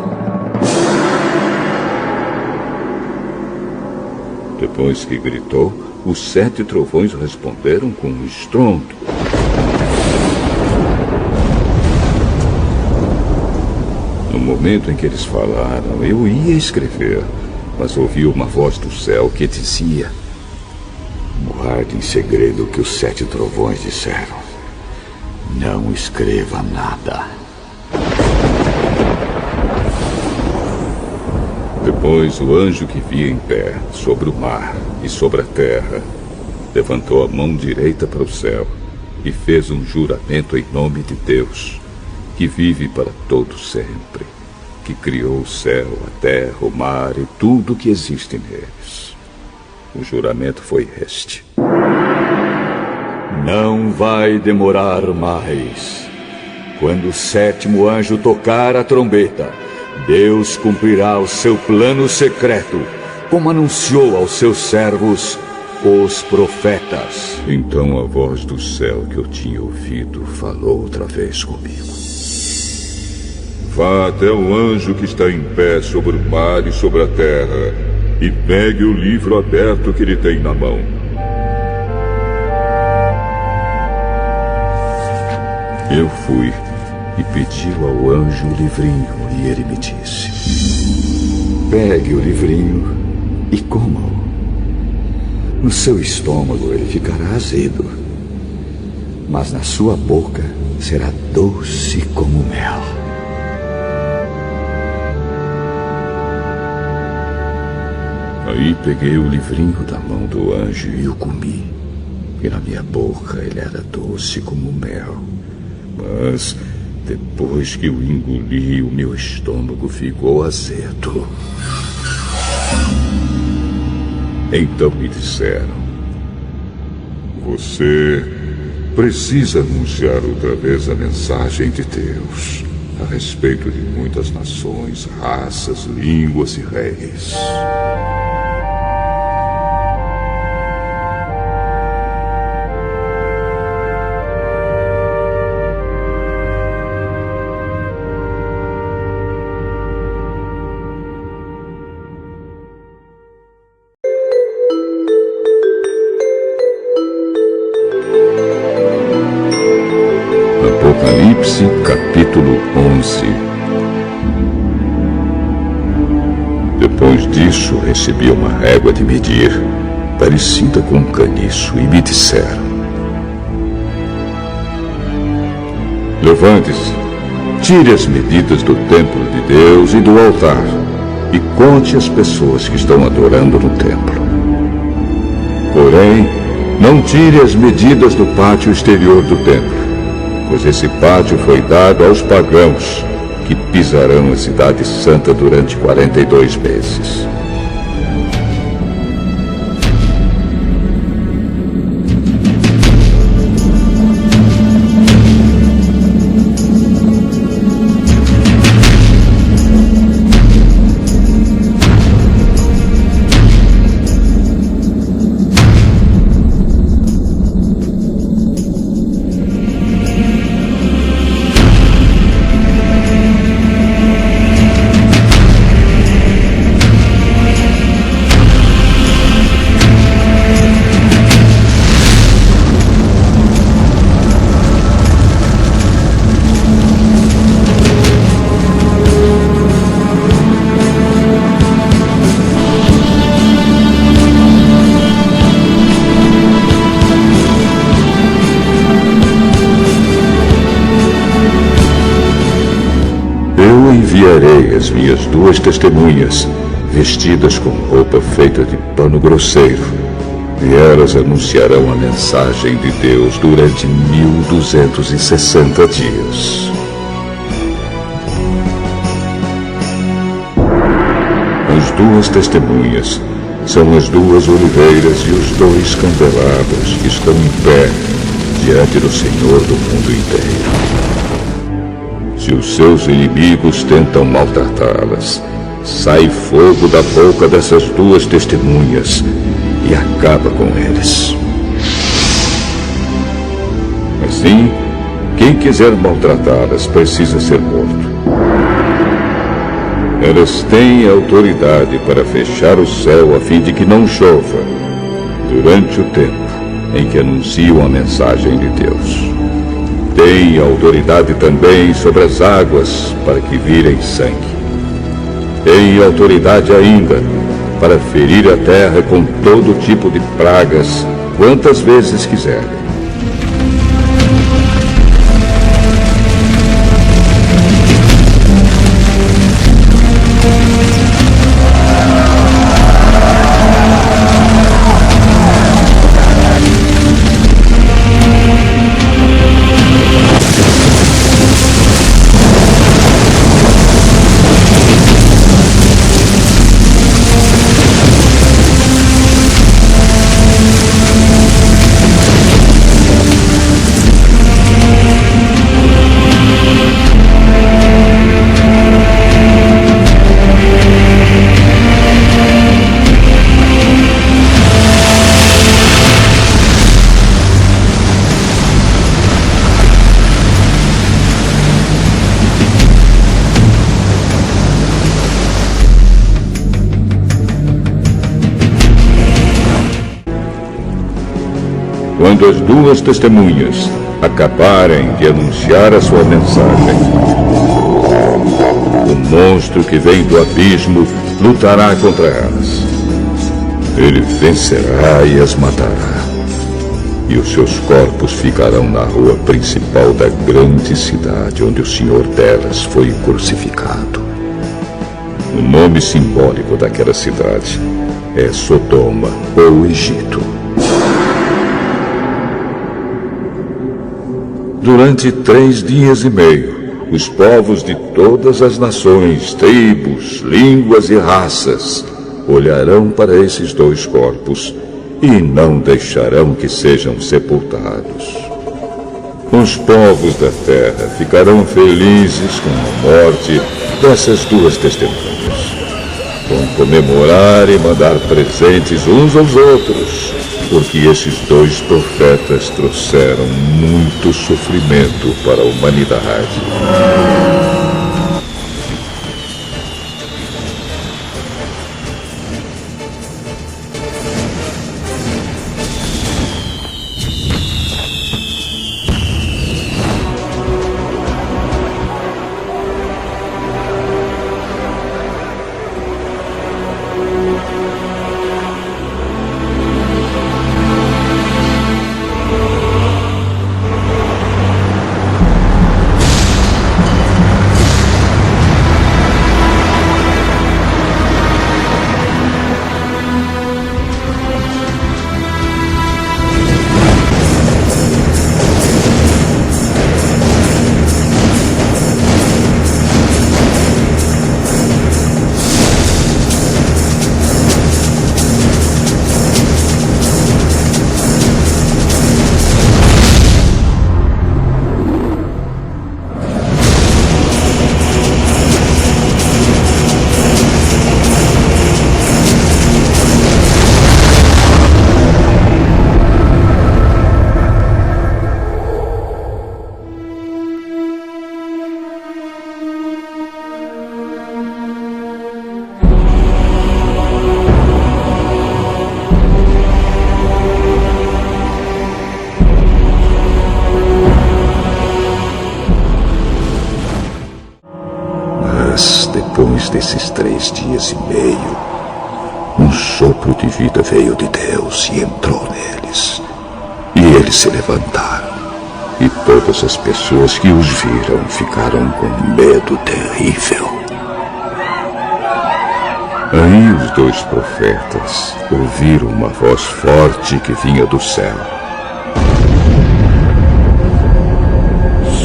Depois que gritou, os 7 trovões responderam com um estrondo. No momento em que eles falaram, eu ia escrever, mas ouvi uma voz do céu que dizia: guarde em segredo o que os 7 trovões disseram. Não escreva nada. Depois o anjo que via em pé, sobre o mar e sobre a terra, levantou a mão direita para o céu e fez um juramento em nome de Deus, que vive para todo sempre, que criou o céu, a terra, o mar e tudo que existe neles. O juramento foi este: não vai demorar mais. Quando o 7º anjo tocar a trombeta, Deus cumprirá o seu plano secreto, como anunciou aos seus servos, os profetas. Então a voz do céu que eu tinha ouvido falou outra vez comigo. Vá até o anjo que está em pé sobre o mar e sobre a terra, e pegue o livro aberto que ele tem na mão. Eu fui e pedi ao anjo o livrinho, e ele me disse: pegue o livrinho e coma-o. No seu estômago ele ficará azedo, mas na sua boca será doce como mel. Aí peguei o livrinho da mão do anjo e o comi. E na minha boca ele era doce como mel. Mas depois que o engoli, o meu estômago ficou azedo. Então me disseram: você precisa anunciar outra vez a mensagem de Deus a respeito de muitas nações, raças, línguas e reis. Apocalipse, capítulo 11. Depois disso, recebi uma régua de medir, parecida com um caniço, e me disseram: levante-se, tire as medidas do templo de Deus e do altar, e conte as pessoas que estão adorando no templo. Porém, não tire as medidas do pátio exterior do templo, pois esse pátio foi dado aos pagãos, que pisarão a cidade santa durante 42 meses. enviarei as minhas 2 testemunhas, vestidas com roupa feita de pano grosseiro, e elas anunciarão a mensagem de Deus durante 1260 dias. As duas testemunhas são as duas oliveiras e os dois candelabros que estão em pé diante do Senhor do mundo inteiro. Se os seus inimigos tentam maltratá-las, sai fogo da boca dessas duas testemunhas e acaba com eles. Assim, quem quiser maltratá-las precisa ser morto. Elas têm autoridade para fechar o céu a fim de que não chova durante o tempo em que anunciam a mensagem de Deus. Têm autoridade também sobre as águas para que virem sangue. Têm autoridade ainda para ferir a terra com todo tipo de pragas, quantas vezes quiserem. Quando as duas testemunhas acabarem de anunciar a sua mensagem, o monstro que vem do abismo lutará contra elas. Ele vencerá e as matará, e os seus corpos ficarão na rua principal da grande cidade onde o Senhor delas foi crucificado. O nome simbólico daquela cidade é Sodoma ou Egito. Durante 3 dias e meio, os povos de todas as nações, tribos, línguas e raças olharão para esses dois corpos e não deixarão que sejam sepultados. Os povos da terra ficarão felizes com a morte dessas duas testemunhas. Vão comemorar e mandar presentes uns aos outros, porque esses dois profetas trouxeram muito sofrimento para a humanidade. Depois desses 3 dias e meio, um sopro de vida veio de Deus e entrou neles. E eles se levantaram. E todas as pessoas que os viram ficaram com medo terrível. Aí os 2 profetas ouviram uma voz forte que vinha do céu.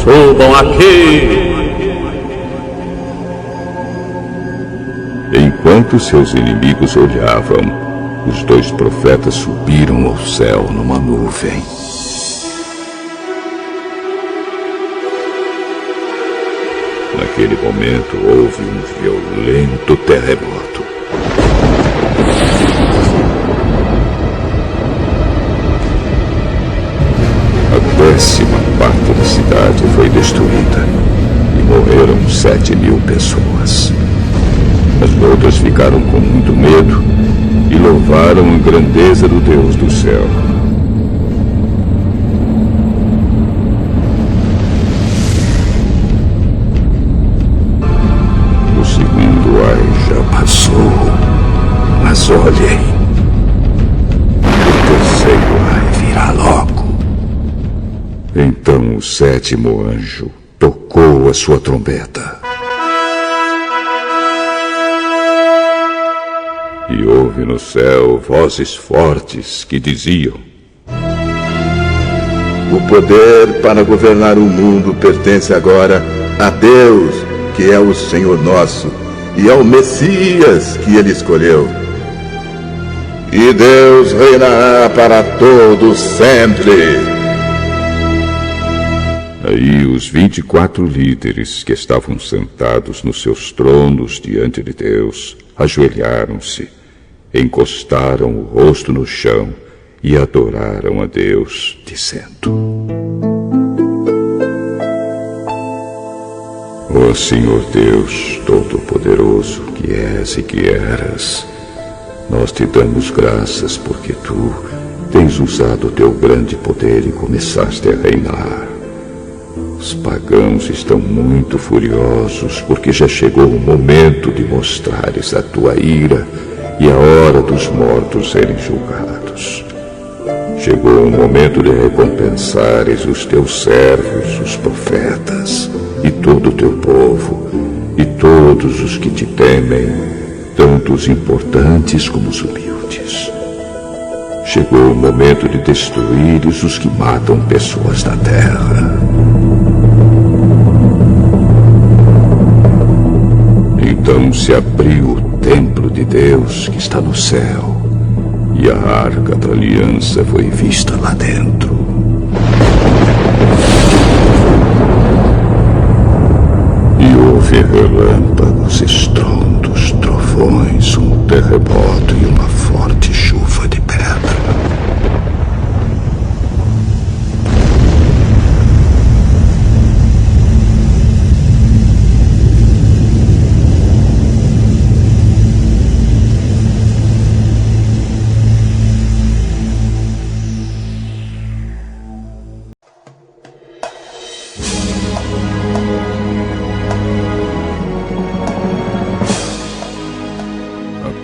Subam aqui! Enquanto seus inimigos olhavam, os 2 profetas subiram ao céu numa nuvem. Naquele momento houve um violento terremoto. A 10ª parte da cidade foi destruída e morreram 7.000 pessoas. As outras ficaram com muito medo e louvaram a grandeza do Deus do céu. O segundo ai já passou, mas olhem, o terceiro ai virá logo. Então o 7º anjo tocou a sua trombeta. E houve no céu vozes fortes que diziam: o poder para governar o mundo pertence agora a Deus, que é o Senhor nosso, e ao Messias que ele escolheu. E Deus reinará para todos sempre. Aí os 24 líderes que estavam sentados nos seus tronos diante de Deus ajoelharam-se, encostaram o rosto no chão e adoraram a Deus, dizendo: Ó Senhor Deus Todo-Poderoso, que és e que eras, nós te damos graças porque tu tens usado o teu grande poder e começaste a reinar. Os pagãos estão muito furiosos porque já chegou o momento de mostrares a tua ira e a hora dos mortos serem julgados. Chegou o momento de recompensares os teus servos, os profetas, e todo o teu povo, e todos os que te temem, tanto os importantes como os humildes. Chegou o momento de destruíres os que matam pessoas na terra. Então se abriu o templo de Deus que está no céu, e a arca da aliança foi vista lá dentro. E houve relâmpagos, estrondos, trovões, um terremoto e uma forte chuva de pedra.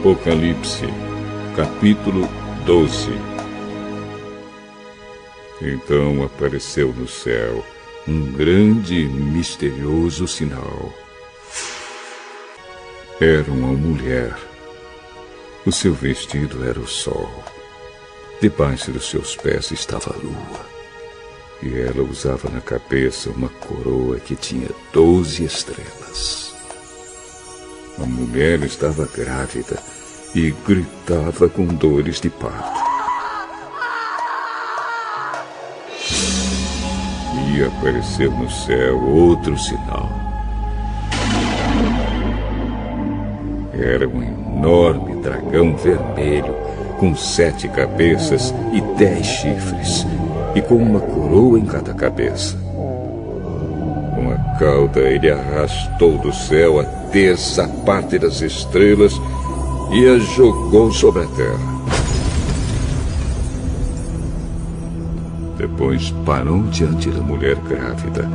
Apocalipse, capítulo 12. Então apareceu no céu um grande e misterioso sinal. Era uma mulher. O seu vestido era o sol. Debaixo dos seus pés estava a lua. E ela usava na cabeça uma coroa que tinha 12 estrelas. A mulher estava grávida e gritava com dores de parto. E apareceu no céu outro sinal. Era um enorme dragão vermelho com 7 cabeças e 10 chifres, e com uma coroa em cada cabeça. Com a cauda ele arrastou do céu a 10ª parte das estrelas e as jogou sobre a terra. Depois parou diante da mulher grávida,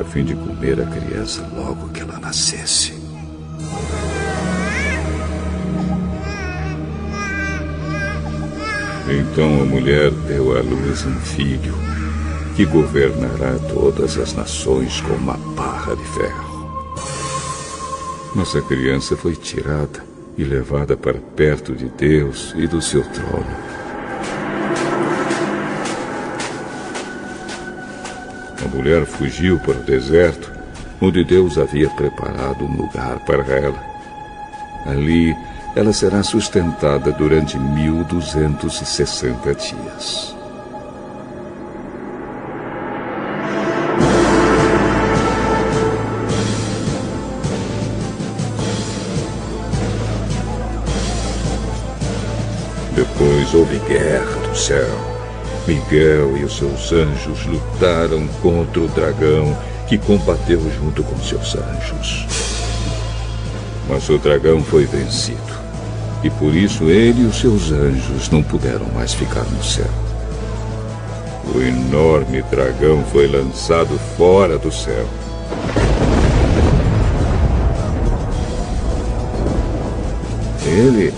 a fim de comer a criança logo que ela nascesse. Então a mulher deu à luz um filho, que governará todas as nações com uma barra de ferro. Mas a criança foi tirada e levada para perto de Deus e do seu trono. A mulher fugiu para o deserto, onde Deus havia preparado um lugar para ela. Ali, ela será sustentada durante 1260 dias. Depois houve guerra no céu. Miguel e os seus anjos lutaram contra o dragão, que combateu junto com seus anjos. Mas o dragão foi vencido, e por isso ele e os seus anjos não puderam mais ficar no céu. O enorme dragão foi lançado fora do céu. Ele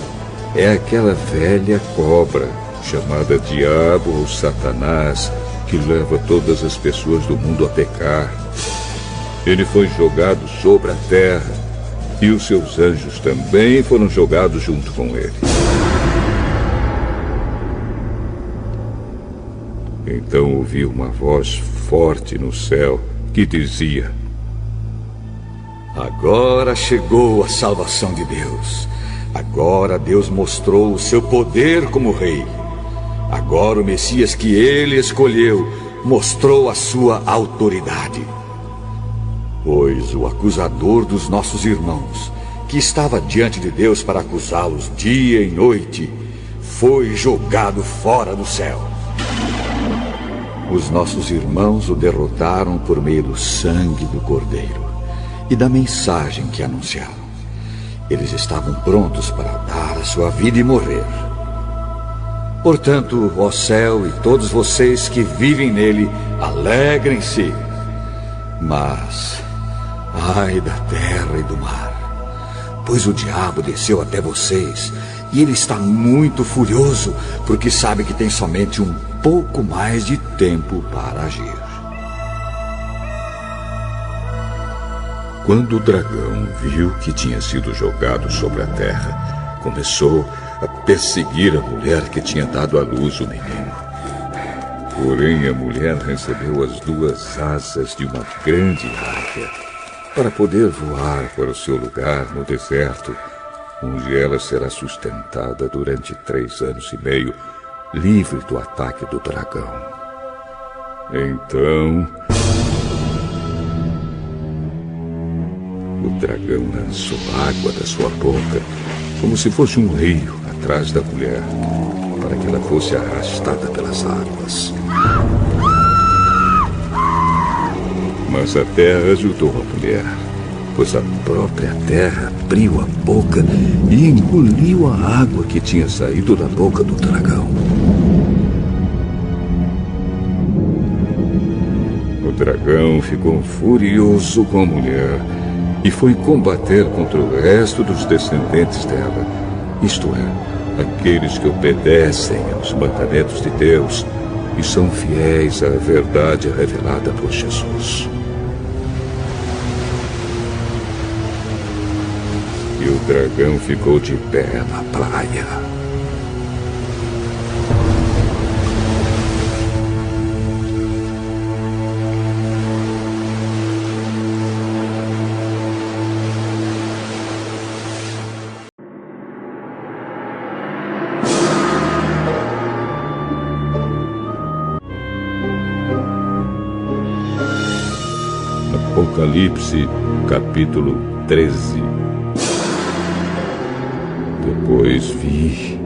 é aquela velha cobra, chamada Diabo ou Satanás, que leva todas as pessoas do mundo a pecar. Ele foi jogado sobre a terra, e os seus anjos também foram jogados junto com ele. Então ouvi uma voz forte no céu que dizia: Agora chegou a salvação de Deus. Agora Deus mostrou o seu poder como rei. Agora o Messias que ele escolheu mostrou a sua autoridade. Pois o acusador dos nossos irmãos, que estava diante de Deus para acusá-los dia e noite, foi jogado fora do céu. Os nossos irmãos o derrotaram por meio do sangue do Cordeiro e da mensagem que anunciaram. Eles estavam prontos para dar a sua vida e morrer. Portanto, ó céu e todos vocês que vivem nele, alegrem-se. Mas, ai da terra e do mar, pois o diabo desceu até vocês, e ele está muito furioso, porque sabe que tem somente um pouco mais de tempo para agir. Quando o dragão viu que tinha sido jogado sobre a terra, começou a perseguir a mulher que tinha dado à luz o menino. Porém, a mulher recebeu as 2 asas de uma grande águia para poder voar para o seu lugar no deserto, onde ela será sustentada durante 3 anos e meio, livre do ataque do dragão. Então, o dragão lançou água da sua boca, como se fosse um rio, atrás da mulher, para que ela fosse arrastada pelas águas. Mas a terra ajudou a mulher, pois a própria terra abriu a boca e engoliu a água que tinha saído da boca do dragão. O dragão ficou furioso com a mulher e foi combater contra o resto dos descendentes dela, isto é, aqueles que obedecem aos mandamentos de Deus e são fiéis à verdade revelada por Jesus. E o dragão ficou de pé na praia. Apocalipse, capítulo 13. Depois vi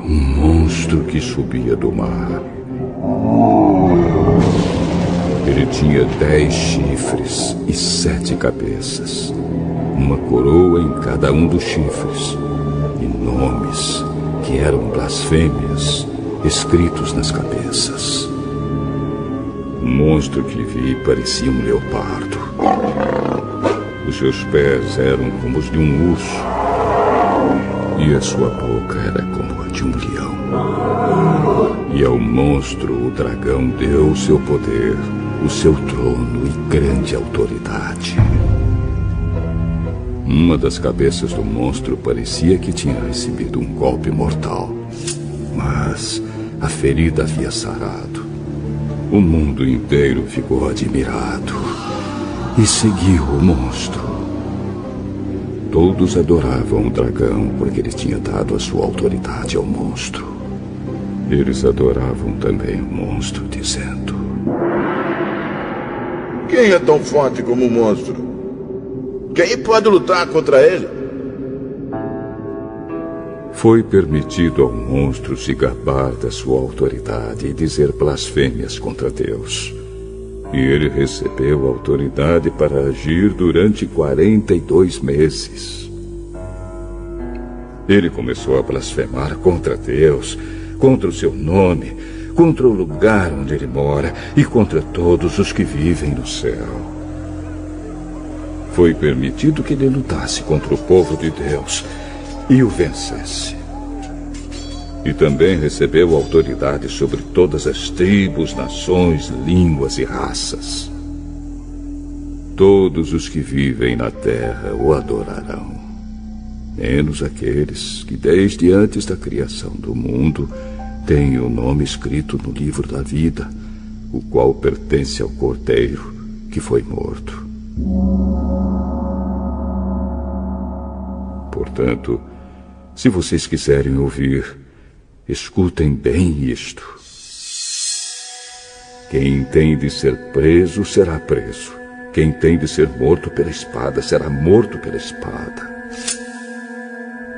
um monstro que subia do mar. Ele tinha 10 chifres e 7 cabeças, uma coroa em cada um dos chifres, e nomes que eram blasfêmias escritos nas cabeças. O monstro que vi parecia um leopardo. Os seus pés eram como os de um urso, e a sua boca era como a de um leão. E ao monstro o dragão deu o seu poder, o seu trono e grande autoridade. Uma das cabeças do monstro parecia que tinha recebido um golpe mortal, mas a ferida havia sarado. O mundo inteiro ficou admirado e seguiu o monstro. Todos adoravam o dragão porque ele tinha dado a sua autoridade ao monstro. Eles adoravam também o monstro, dizendo: quem é tão forte como o monstro? Quem pode lutar contra ele? Foi permitido ao monstro se gabar da sua autoridade e dizer blasfêmias contra Deus. E ele recebeu autoridade para agir durante 42 meses. Ele começou a blasfemar contra Deus, contra o seu nome, contra o lugar onde ele mora e contra todos os que vivem no céu. Foi permitido que ele lutasse contra o povo de Deus e o vencesse. E também recebeu autoridade sobre todas as tribos, nações, línguas e raças. Todos os que vivem na terra o adorarão, menos aqueles que desde antes da criação do mundo têm o nome escrito no livro da vida, o qual pertence ao Cordeiro que foi morto. Portanto, se vocês quiserem ouvir, escutem bem isto. Quem tem de ser preso será preso. Quem tem de ser morto pela espada será morto pela espada.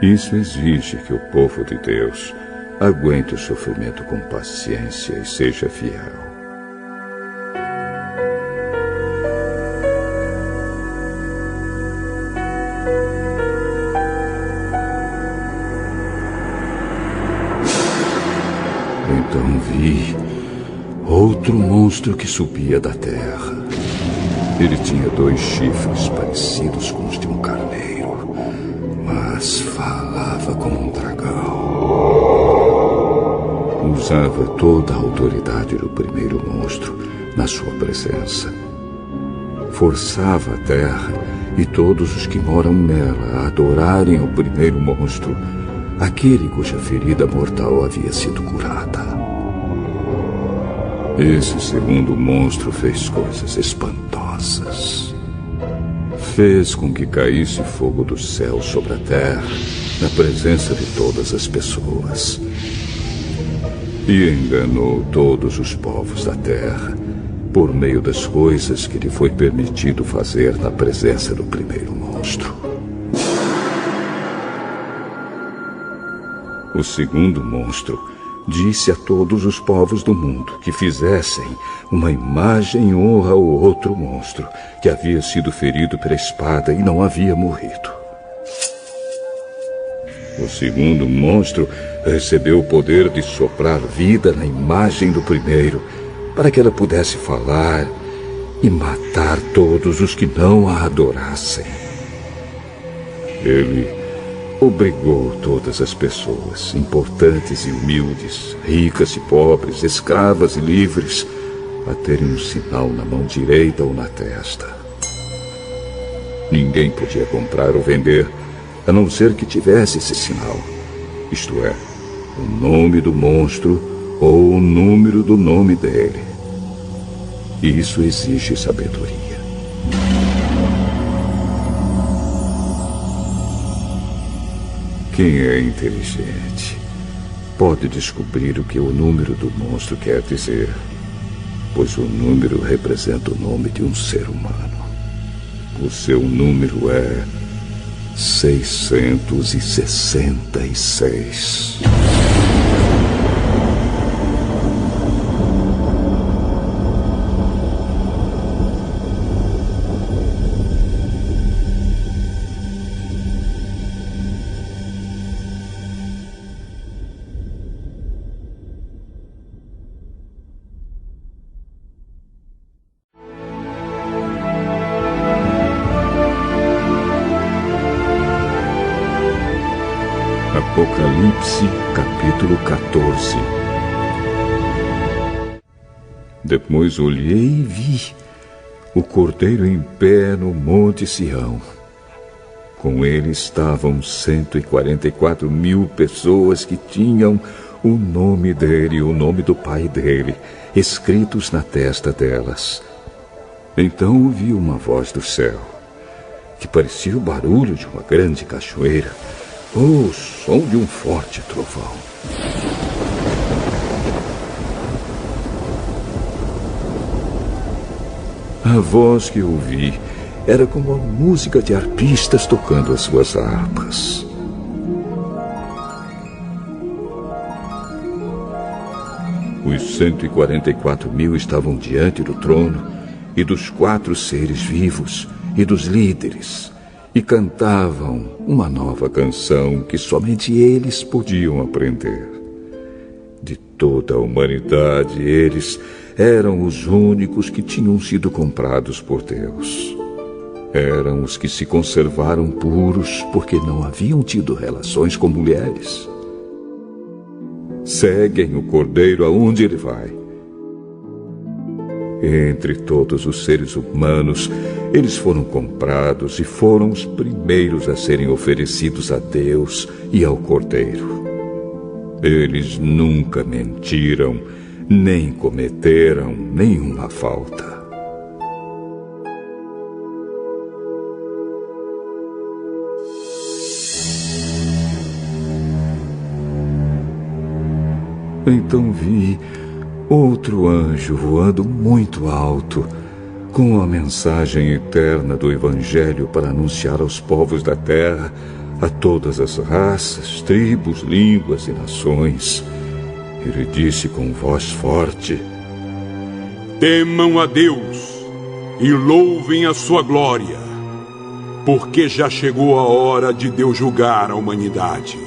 Isso exige que o povo de Deus aguente o sofrimento com paciência e seja fiel. Então vi outro monstro que subia da terra. Ele tinha 2 chifres parecidos com os de um carneiro, mas falava como um dragão. Usava toda a autoridade do primeiro monstro na sua presença. Forçava a terra e todos os que moram nela a adorarem o primeiro monstro, aquele cuja ferida mortal havia sido curada. Esse segundo monstro fez coisas espantosas. Fez com que caísse fogo do céu sobre a terra, na presença de todas as pessoas. E enganou todos os povos da terra, por meio das coisas que lhe foi permitido fazer na presença do primeiro monstro. O segundo monstro disse a todos os povos do mundo que fizessem uma imagem em honra ao outro monstro, que havia sido ferido pela espada e não havia morrido. O segundo monstro recebeu o poder de soprar vida na imagem do primeiro, para que ela pudesse falar e matar todos os que não a adorassem. Ele obrigou todas as pessoas, importantes e humildes, ricas e pobres, escravas e livres, a terem um sinal na mão direita ou na testa. Ninguém podia comprar ou vender, a não ser que tivesse esse sinal, isto é, o nome do monstro ou o número do nome dele. E isso exige sabedoria. Quem é inteligente pode descobrir o que o número do monstro quer dizer, pois o número representa o nome de um ser humano. O seu número é 666. Apocalipse, capítulo 14. Depois olhei e vi o Cordeiro em pé no Monte Sião. Com ele estavam 144.000 pessoas que tinham o nome dele e o nome do pai dele escritos na testa delas. Então ouvi uma voz do céu, que parecia o barulho de uma grande cachoeira, ou o som de um forte trovão. A voz que ouvi era como a música de arpistas tocando as suas harpas. Os 144.000 estavam diante do trono e dos 4 seres vivos e dos líderes, e cantavam uma nova canção que somente eles podiam aprender. De toda a humanidade, eles eram os únicos que tinham sido comprados por Deus. Eram os que se conservaram puros porque não haviam tido relações com mulheres. Seguem o Cordeiro aonde ele vai. Entre todos os seres humanos, eles foram comprados e foram os primeiros a serem oferecidos a Deus e ao Cordeiro. Eles nunca mentiram, nem cometeram nenhuma falta. Então vi outro anjo voando muito alto, com a mensagem eterna do Evangelho para anunciar aos povos da terra, a todas as raças, tribos, línguas e nações. Ele disse com voz forte: temam a Deus e louvem a sua glória, porque já chegou a hora de Deus julgar a humanidade.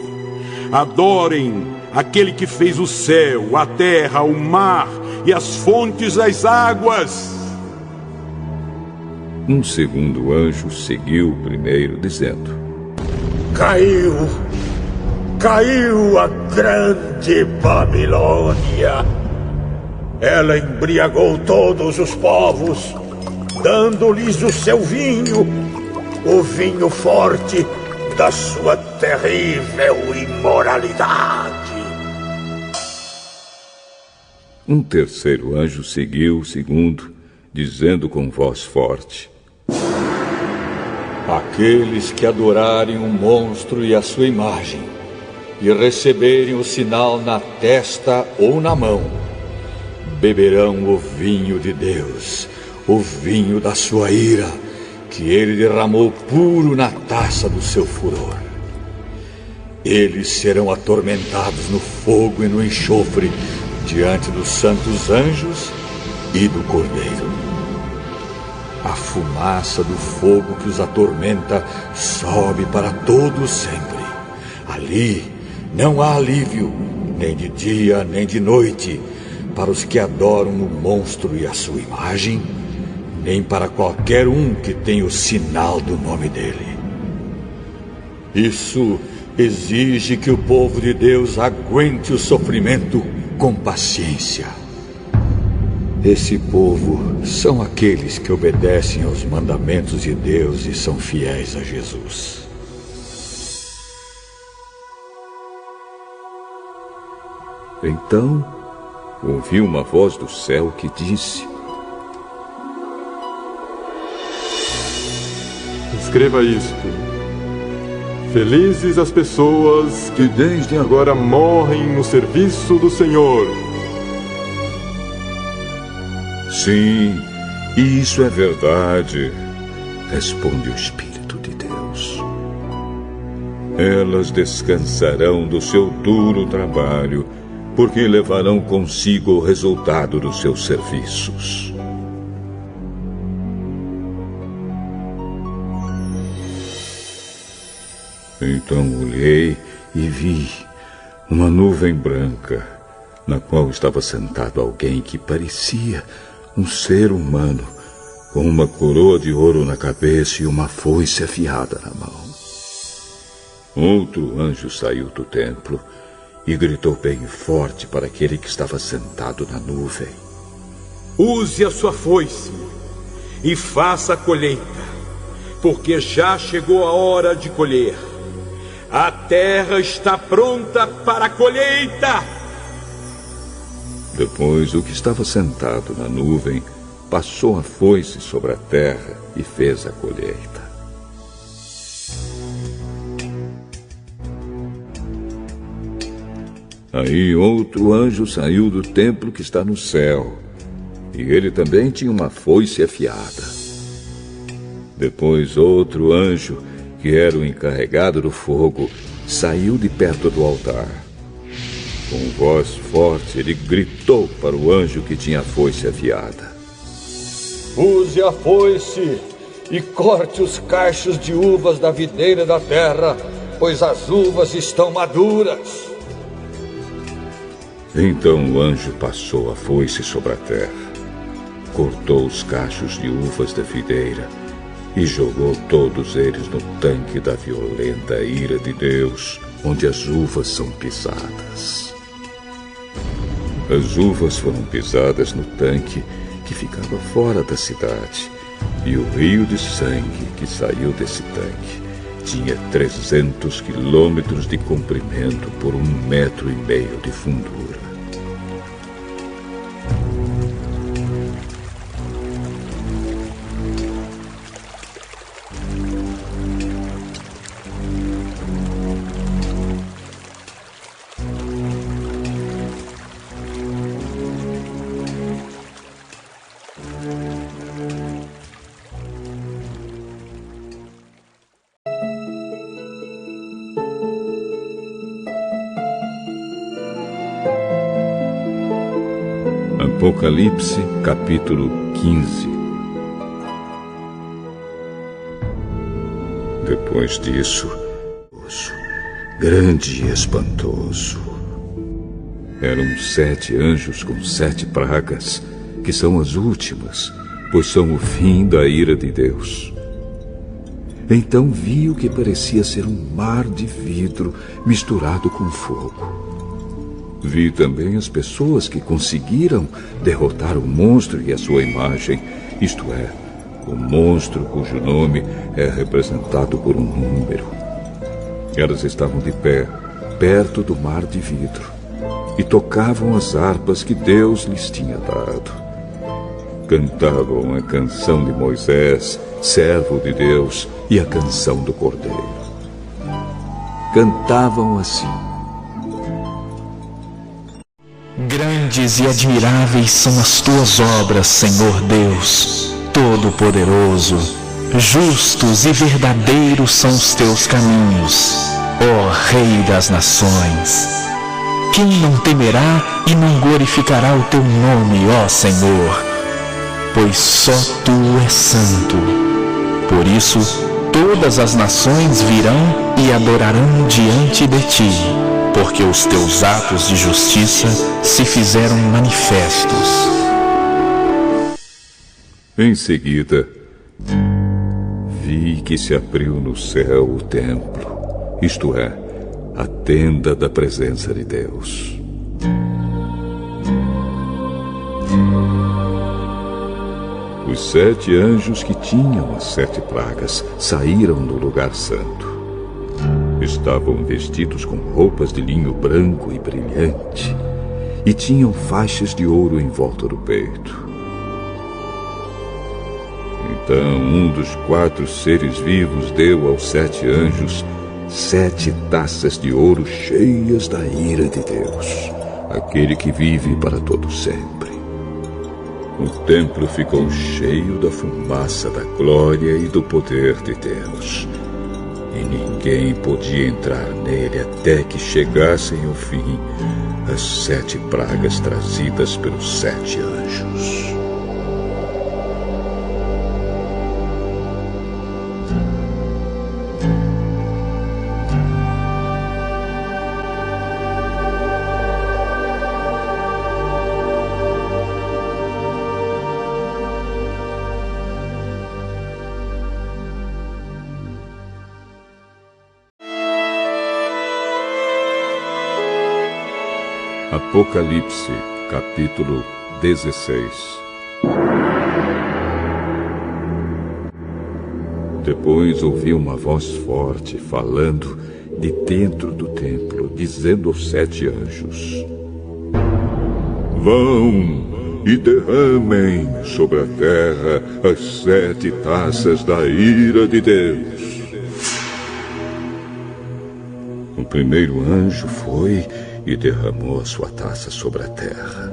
Adorem aquele que fez o céu, a terra, o mar e as fontes das águas. Um segundo anjo seguiu o primeiro, dizendo: Caiu a grande Babilônia. Ela embriagou todos os povos, dando-lhes o seu vinho, o vinho forte da sua terrível imoralidade. Um terceiro anjo seguiu o segundo, dizendo com voz forte: aqueles que adorarem o monstro e a sua imagem, e receberem o sinal na testa ou na mão, beberão o vinho de Deus, o vinho da sua ira, que ele derramou puro na taça do seu furor. Eles serão atormentados no fogo e no enxofre, diante dos santos anjos e do Cordeiro. A fumaça do fogo que os atormenta sobe para todo sempre. Ali não há alívio, nem de dia nem de noite, para os que adoram o monstro e a sua imagem, nem para qualquer um que tem o sinal do nome dele. Isso exige que o povo de Deus aguente o sofrimento com paciência. Esse povo são aqueles que obedecem aos mandamentos de Deus e são fiéis a Jesus. Então, ouvi uma voz do céu que disse: escreva isto. Felizes as pessoas que desde agora morrem no serviço do Senhor. Sim, isso é verdade, responde o Espírito de Deus. Elas descansarão do seu duro trabalho, porque levarão consigo o resultado dos seus serviços. Então olhei e vi uma nuvem branca, na qual estava sentado alguém que parecia um ser humano, com uma coroa de ouro na cabeça e uma foice afiada na mão. Outro anjo saiu do templo e gritou bem forte para aquele que estava sentado na nuvem: use a sua foice e faça a colheita, porque já chegou a hora de colher. A terra está pronta para a colheita. Depois, o que estava sentado na nuvem passou a foice sobre a terra e fez a colheita. Aí outro anjo saiu do templo que está no céu, e ele também tinha uma foice afiada. Depois outro anjo, que era o encarregado do fogo, saiu de perto do altar. Com voz forte, ele gritou para o anjo que tinha a foice afiada: Use a foice e corte os cachos de uvas da videira da terra, pois as uvas estão maduras. Então o anjo passou a foice sobre a terra, cortou os cachos de uvas da videira e jogou todos eles no tanque da violenta ira de Deus, onde as uvas são pisadas. As uvas foram pisadas no tanque que ficava fora da cidade, e o rio de sangue que saiu desse tanque tinha 300 quilômetros de comprimento por 1,5 metro de fundura. Apocalipse, capítulo 15. Depois disso, grande e espantoso. Eram 7 anjos com 7 pragas, que são as últimas, pois são o fim da ira de Deus. Então vi o que parecia ser um mar de vidro misturado com fogo. Vi também as pessoas que conseguiram derrotar o monstro e a sua imagem, isto é, o monstro cujo nome é representado por um número. Elas estavam de pé, perto do mar de vidro, e tocavam as harpas que Deus lhes tinha dado. Cantavam a canção de Moisés, servo de Deus, e a canção do Cordeiro. Cantavam assim: Grandes e admiráveis são as tuas obras, Senhor Deus, Todo-Poderoso. Justos e verdadeiros são os teus caminhos, ó Rei das Nações. Quem não temerá e não glorificará o teu nome, ó Senhor? Pois só tu és santo. Por isso, todas as nações virão e adorarão diante de ti, porque os teus atos de justiça se fizeram manifestos. Em seguida, vi que se abriu no céu o templo, isto é, a tenda da presença de Deus. Os 7 anjos que tinham as 7 pragas saíram do lugar santo. Estavam vestidos com roupas de linho branco e brilhante, e tinham faixas de ouro em volta do peito. Então um dos 4 seres vivos deu aos 7 anjos 7 taças de ouro cheias da ira de Deus, aquele que vive para todo sempre. O templo ficou cheio da fumaça da glória e do poder de Deus, e ninguém podia entrar nele até que chegassem ao fim as 7 pragas trazidas pelos 7 anjos. Apocalipse, capítulo 16. Depois ouvi uma voz forte falando de dentro do templo, dizendo aos 7 anjos: vão e derramem sobre a terra as 7 taças da ira de Deus. O primeiro anjo foi e derramou a sua taça sobre a terra.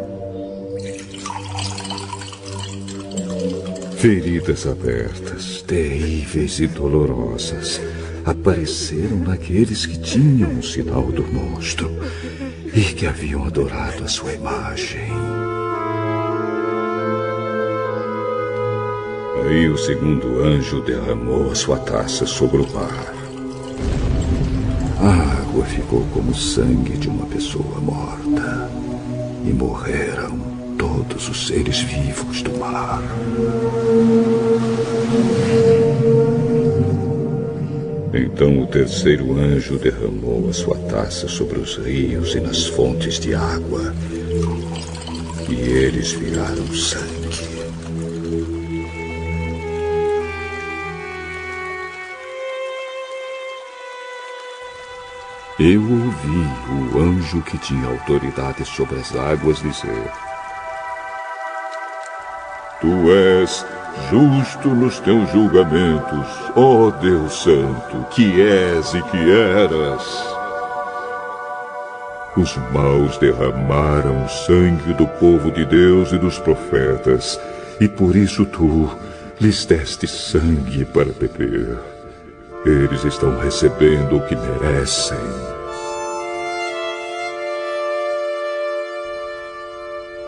Feridas abertas, terríveis e dolorosas, apareceram naqueles que tinham o sinal do monstro e que haviam adorado a sua imagem. Aí o segundo anjo derramou a sua taça sobre o mar. A água ficou como o sangue de uma pessoa morta, e morreram todos os seres vivos do mar. Então o terceiro anjo derramou a sua taça sobre os rios e nas fontes de água, e eles viraram sangue. Eu ouvi o anjo que tinha autoridade sobre as águas dizer: Tu és justo nos teus julgamentos, ó Deus Santo, que és e que eras. Os maus derramaram o sangue do povo de Deus e dos profetas, e por isso tu lhes deste sangue para beber. Eles estão recebendo o que merecem.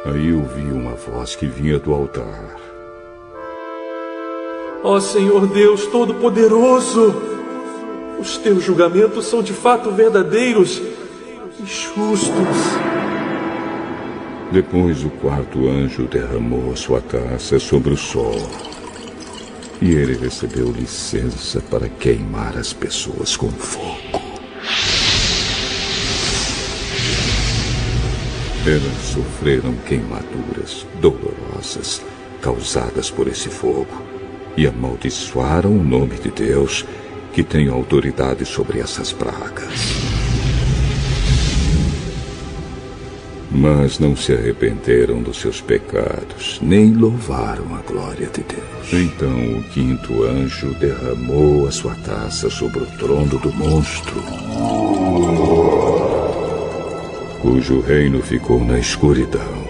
Aí ouvi uma voz que vinha do altar. Ó Senhor Deus Todo-Poderoso, os teus julgamentos são de fato verdadeiros e justos. Depois o quarto anjo derramou a sua taça sobre o sol. E ele recebeu licença para queimar as pessoas com fogo. Elas sofreram queimaduras dolorosas causadas por esse fogo e amaldiçoaram o nome de Deus, que tem autoridade sobre essas pragas. Mas não se arrependeram dos seus pecados, nem louvaram a glória de Deus. Então o quinto anjo derramou a sua taça sobre o trono do monstro, cujo reino ficou na escuridão,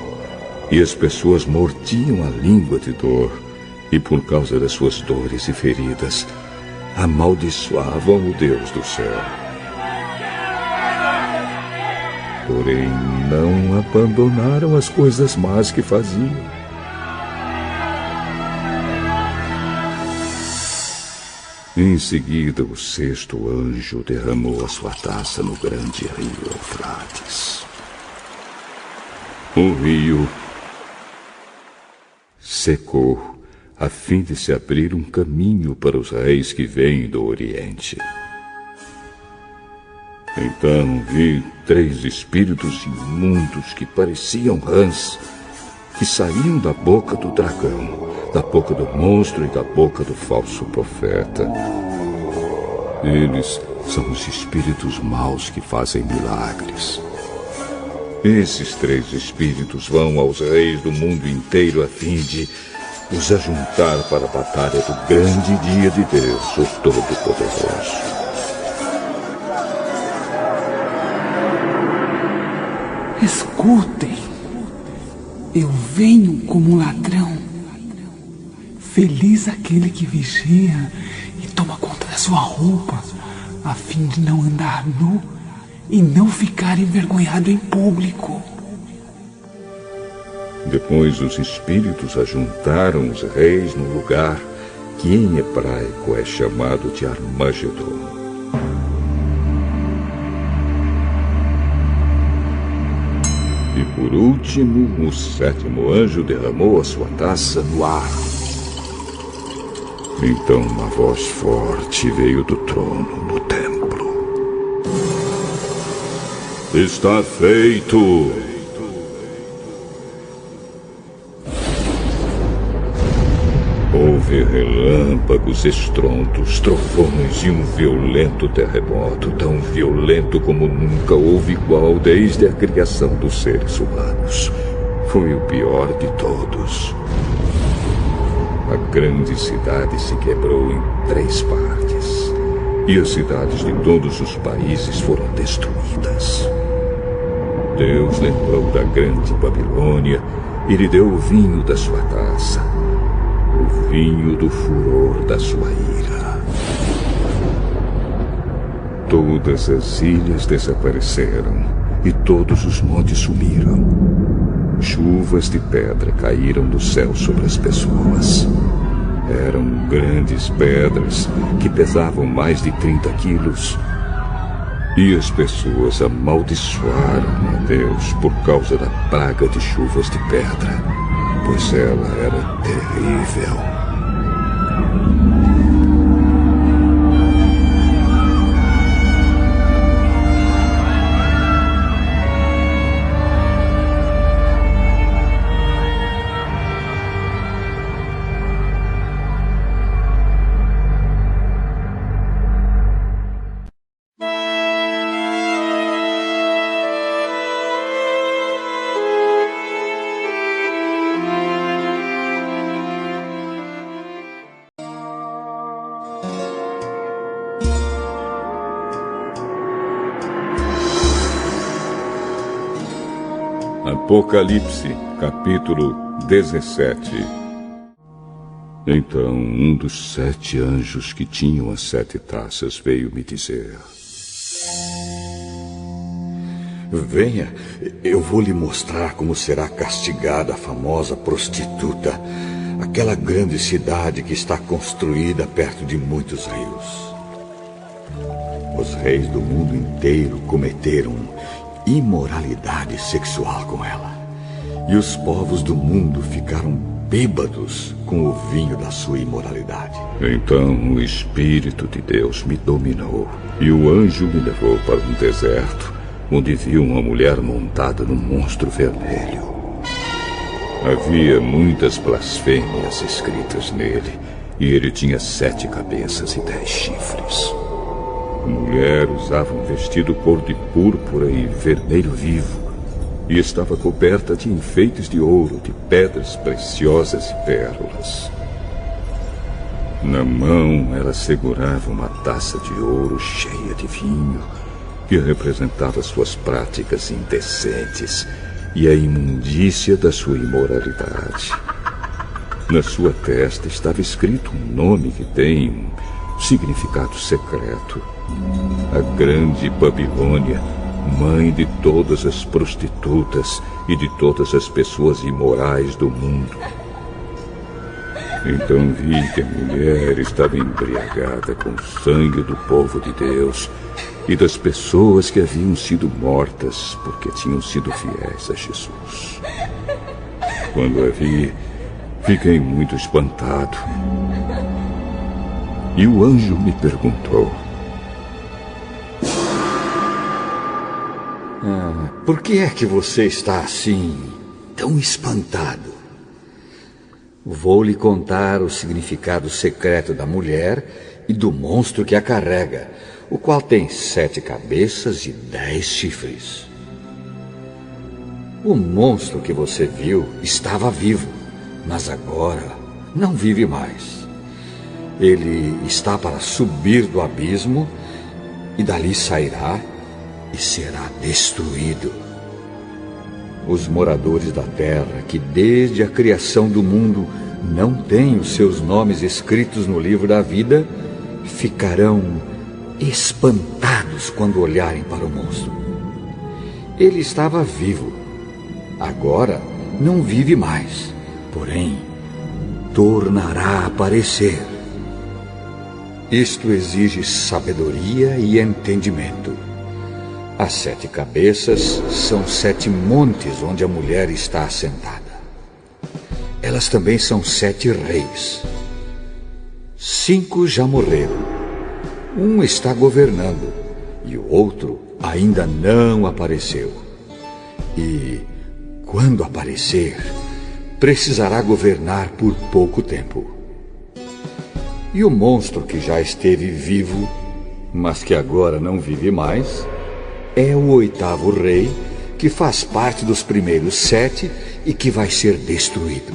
e as pessoas mordiam a língua de dor, e por causa das suas dores e feridas, amaldiçoavam o Deus do céu. Porém, não abandonaram as coisas más que faziam. Em seguida, o sexto anjo derramou a sua taça no grande rio Eufrates. O rio secou, a fim de se abrir um caminho para os reis que vêm do Oriente. Então vi 3 espíritos imundos que pareciam rãs, que saíam da boca do dragão, da boca do monstro e da boca do falso profeta. Eles são os espíritos maus que fazem milagres. Esses 3 espíritos vão aos reis do mundo inteiro a fim de os ajuntar para a batalha do grande dia de Deus, o Todo-Poderoso. Escutem, eu venho como um ladrão. Feliz aquele que vigia e toma conta da sua roupa, a fim de não andar nu e não ficar envergonhado em público. Depois os espíritos ajuntaram os reis no lugar que em hebraico é chamado de Armagedon. E por último, o 7º anjo derramou a sua taça no ar. Então uma voz forte veio do trono no templo. Está feito! Houve relâmpagos, estrondos, trovões e um violento terremoto, tão violento como nunca houve igual desde a criação dos seres humanos. Foi o pior de todos. A grande cidade se quebrou em 3 partes, e as cidades de todos os países foram destruídas. Deus lembrou da grande Babilônia e lhe deu o vinho da sua taça, o vinho do furor da sua ira. Todas as ilhas desapareceram e todos os montes sumiram. Chuvas de pedra caíram do céu sobre as pessoas. Eram grandes pedras que pesavam mais de 30 quilos. E as pessoas amaldiçoaram a Deus por causa da praga de chuvas de pedra, pois ela era terrível. Apocalipse, capítulo 17. Então um dos 7 anjos que tinham as 7 taças veio me dizer: Venha, eu vou lhe mostrar como será castigada a famosa prostituta, aquela grande cidade que está construída perto de muitos rios. Os reis do mundo inteiro cometeram imoralidade sexual com ela, e os povos do mundo ficaram bêbados com o vinho da sua imoralidade. Então o Espírito de Deus me dominou, e o anjo me levou para um deserto, onde vi uma mulher montada num monstro vermelho. Havia muitas blasfêmias escritas nele, e ele tinha 7 cabeças e 10 chifres. A mulher usava um vestido cor de púrpura e vermelho vivo, e estava coberta de enfeites de ouro, de pedras preciosas e pérolas. Na mão ela segurava uma taça de ouro cheia de vinho, que representava suas práticas indecentes e a imundícia da sua imoralidade. Na sua testa estava escrito um nome que tem um significado secreto: a Grande Babilônia, mãe de todas as prostitutas e de todas as pessoas imorais do mundo. Então vi que a mulher estava embriagada com o sangue do povo de Deus e das pessoas que haviam sido mortas porque tinham sido fiéis a Jesus. Quando a vi, fiquei muito espantado. E o anjo me perguntou: por que é que você está assim, tão espantado? Vou lhe contar o significado secreto da mulher e do monstro que a carrega, o qual tem 7 cabeças e 10 chifres. O monstro que você viu estava vivo, mas agora não vive mais. Ele está para subir do abismo e dali sairá e será destruído. Os moradores da terra, que desde a criação do mundo não têm os seus nomes escritos no livro da vida, ficarão espantados quando olharem para o monstro. Ele estava vivo, agora não vive mais, porém tornará a aparecer. Isto exige sabedoria e entendimento. As 7 cabeças são 7 montes onde a mulher está assentada. Elas também são 7 reis. 5 já morreram. Um está governando e o outro ainda não apareceu. E, quando aparecer, precisará governar por pouco tempo. E o monstro que já esteve vivo, mas que agora não vive mais, é o 8º rei, que faz parte dos primeiros 7 e que vai ser destruído.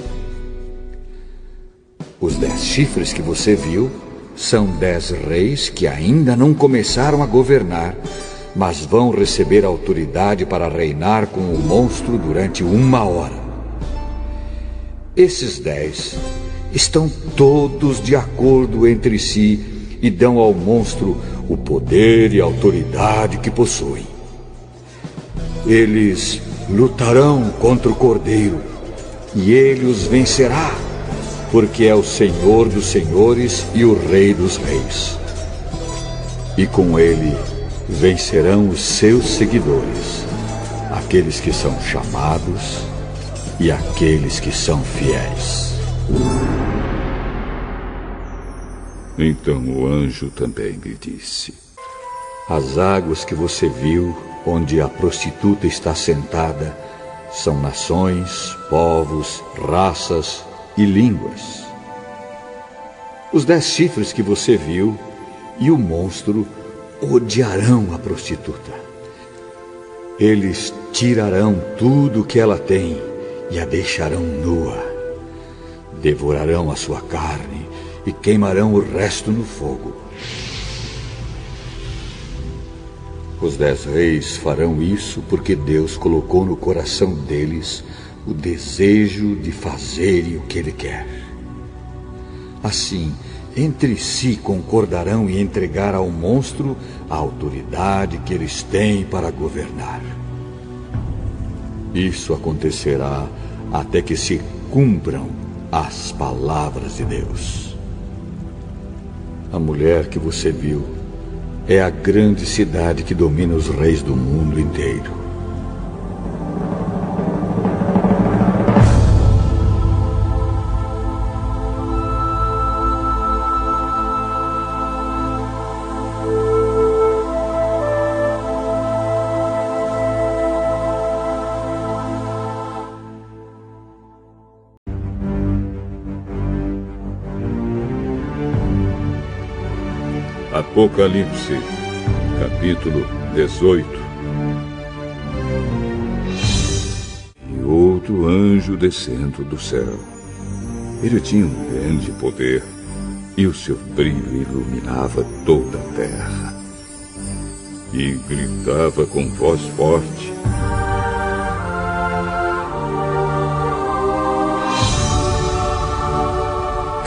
Os 10 chifres que você viu são 10 reis que ainda não começaram a governar, mas vão receber autoridade para reinar com o monstro durante 1 hora. Esses 10 estão todos de acordo entre si e dão ao monstro o poder e a autoridade que possuem. Eles lutarão contra o Cordeiro e ele os vencerá, porque é o Senhor dos senhores e o Rei dos reis. E com ele vencerão os seus seguidores, aqueles que são chamados e aqueles que são fiéis. Então o anjo também me disse: as águas que você viu, onde a prostituta está sentada, são nações, povos, raças e línguas. Os 10 chifres que você viu e o monstro odiarão a prostituta. Eles tirarão tudo o que ela tem e a deixarão nua. Devorarão a sua carne e queimarão o resto no fogo. Os 10 reis farão isso porque Deus colocou no coração deles o desejo de fazerem o que Ele quer. Assim, entre si concordarão em entregar ao monstro a autoridade que eles têm para governar. Isso acontecerá até que se cumpram as palavras de Deus. A mulher que você viu é a grande cidade que domina os reis do mundo inteiro. Apocalipse, capítulo 18. E outro anjo descendo do céu. Ele tinha um grande poder, e o seu brilho iluminava toda a terra. E gritava com voz forte: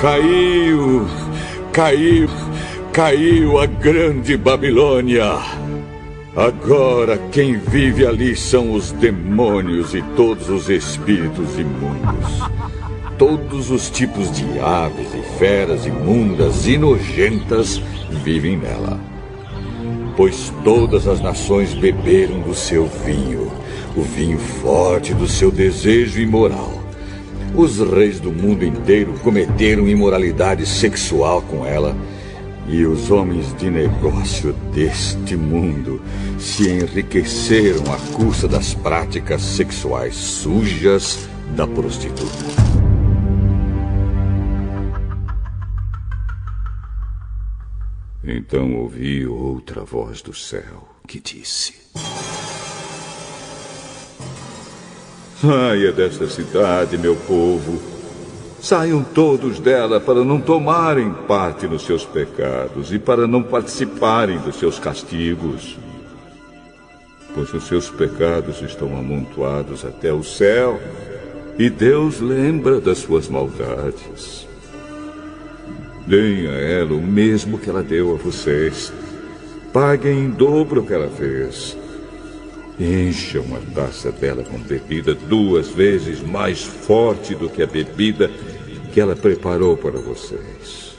Caiu! Caiu! Caiu a grande Babilônia. Agora quem vive ali são os demônios e todos os espíritos imundos. Todos os tipos de aves e feras imundas e nojentas vivem nela. Pois todas as nações beberam do seu vinho, o vinho forte do seu desejo imoral. Os reis do mundo inteiro cometeram imoralidade sexual com ela. E os homens de negócio deste mundo se enriqueceram à custa das práticas sexuais sujas da prostituta. Então ouvi outra voz do céu que disse: saia desta cidade, meu povo. Saiam todos dela para não tomarem parte nos seus pecados e para não participarem dos seus castigos. Pois os seus pecados estão amontoados até o céu e Deus lembra das suas maldades. Deem a ela o mesmo que ela deu a vocês. Paguem em dobro o que ela fez. Encham a taça dela com bebida 2 vezes mais forte do que a bebida que ela preparou para vocês.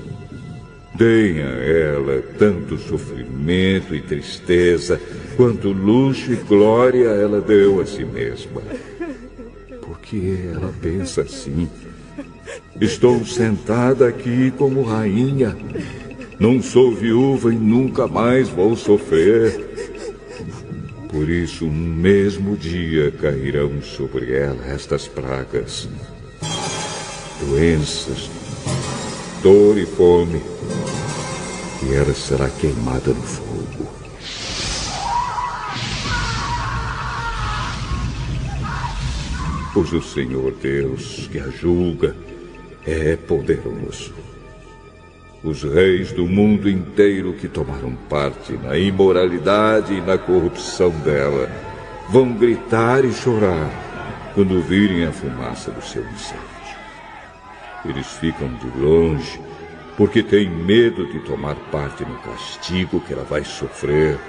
Deem a ela tanto sofrimento e tristeza, quanto luxo e glória ela deu a si mesma. Porque ela pensa assim: estou sentada aqui como rainha, não sou viúva e nunca mais vou sofrer. Por isso, no mesmo dia cairão sobre ela estas pragas: doenças, dor e fome, e ela será queimada no fogo. Pois o Senhor Deus que a julga é poderoso. Os reis do mundo inteiro que tomaram parte na imoralidade e na corrupção dela vão gritar e chorar quando virem a fumaça do seu incêndio. Eles ficam de longe porque têm medo de tomar parte no castigo que ela vai sofrer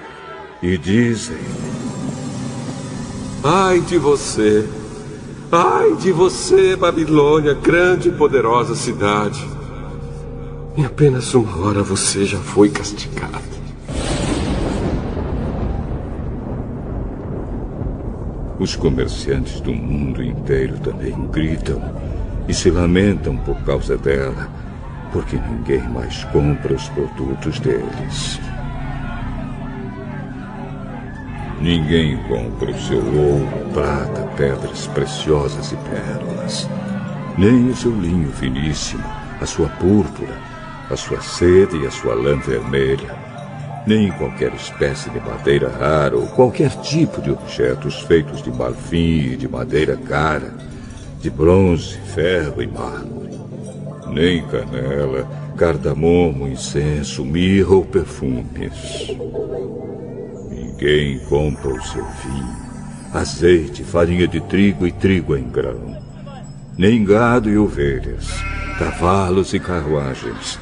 e dizem: Ai de você! Ai de você, Babilônia, grande e poderosa cidade! Em apenas uma hora você já foi castigado. Os comerciantes do mundo inteiro também gritam e se lamentam por causa dela, porque ninguém mais compra os produtos deles. Ninguém compra o seu ouro, prata, pedras preciosas e pérolas, nem o seu linho finíssimo, a sua púrpura, a sua seda e a sua lã vermelha, nem qualquer espécie de madeira rara ou qualquer tipo de objetos feitos de marfim e de madeira cara, de bronze, ferro e mármore, nem canela, cardamomo, incenso, mirra ou perfumes. Ninguém compra o seu vinho, azeite, farinha de trigo e trigo em grão, nem gado e ovelhas, cavalos e carruagens,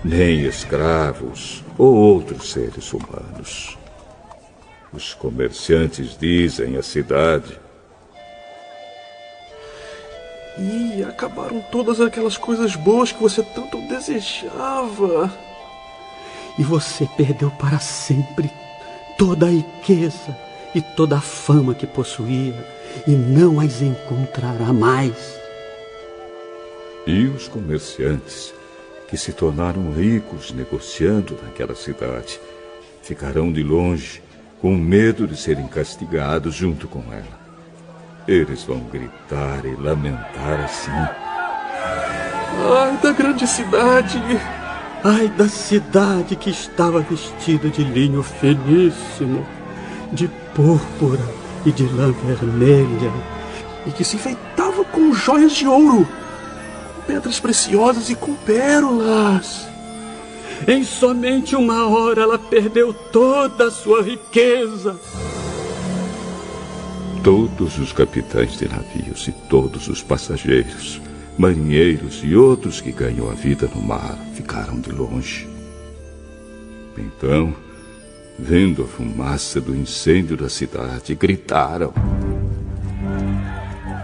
nem escravos ou outros seres humanos. Os comerciantes dizem à cidade: E acabaram todas aquelas coisas boas que você tanto desejava. E você perdeu para sempre toda a riqueza e toda a fama que possuía, e não as encontrará mais. E os comerciantes, que se tornaram ricos negociando naquela cidade, ficarão de longe, com medo de serem castigados junto com ela. Eles vão gritar e lamentar assim: Ai da grande cidade! Ai da cidade que estava vestida de linho finíssimo, de púrpura e de lã vermelha, e que se enfeitava com joias de ouro, pedras preciosas e com pérolas. Em somente uma hora ela perdeu toda a sua riqueza. Todos os capitães de navios e todos os passageiros, marinheiros e outros que ganham a vida no mar ficaram de longe. Então, vendo a fumaça do incêndio da cidade, gritaram: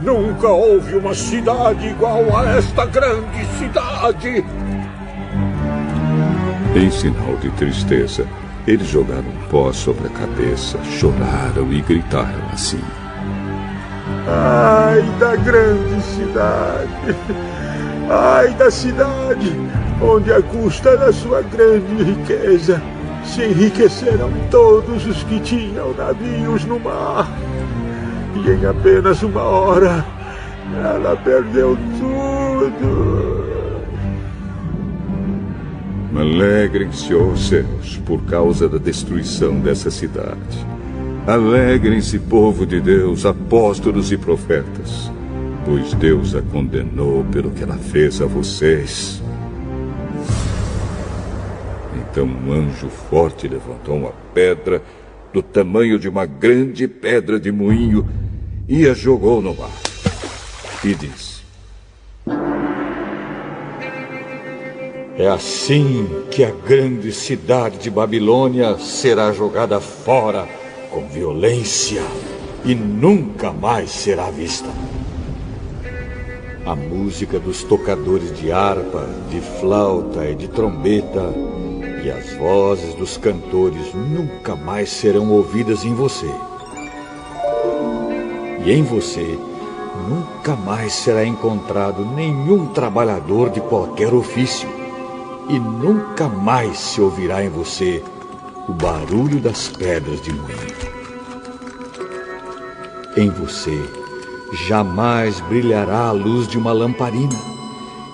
Nunca houve uma cidade igual a esta grande cidade! Em sinal de tristeza, eles jogaram pó sobre a cabeça, choraram e gritaram assim: Ai da grande cidade! Ai da cidade onde, à custa da sua grande riqueza, se enriqueceram todos os que tinham navios no mar. E em apenas uma hora, ela perdeu tudo. Alegrem-se, ó céus, por causa da destruição dessa cidade. Alegrem-se, povo de Deus, apóstolos e profetas, pois Deus a condenou pelo que ela fez a vocês. Então um anjo forte levantou uma pedra do tamanho de uma grande pedra de moinho e a jogou no mar. E disse: É assim que a grande cidade de Babilônia será jogada fora com violência e nunca mais será vista. A música dos tocadores de harpa, de flauta e de trombeta e as vozes dos cantores nunca mais serão ouvidas em você. E em você nunca mais será encontrado nenhum trabalhador de qualquer ofício. E nunca mais se ouvirá em você o barulho das pedras de moinho. Em você jamais brilhará a luz de uma lamparina,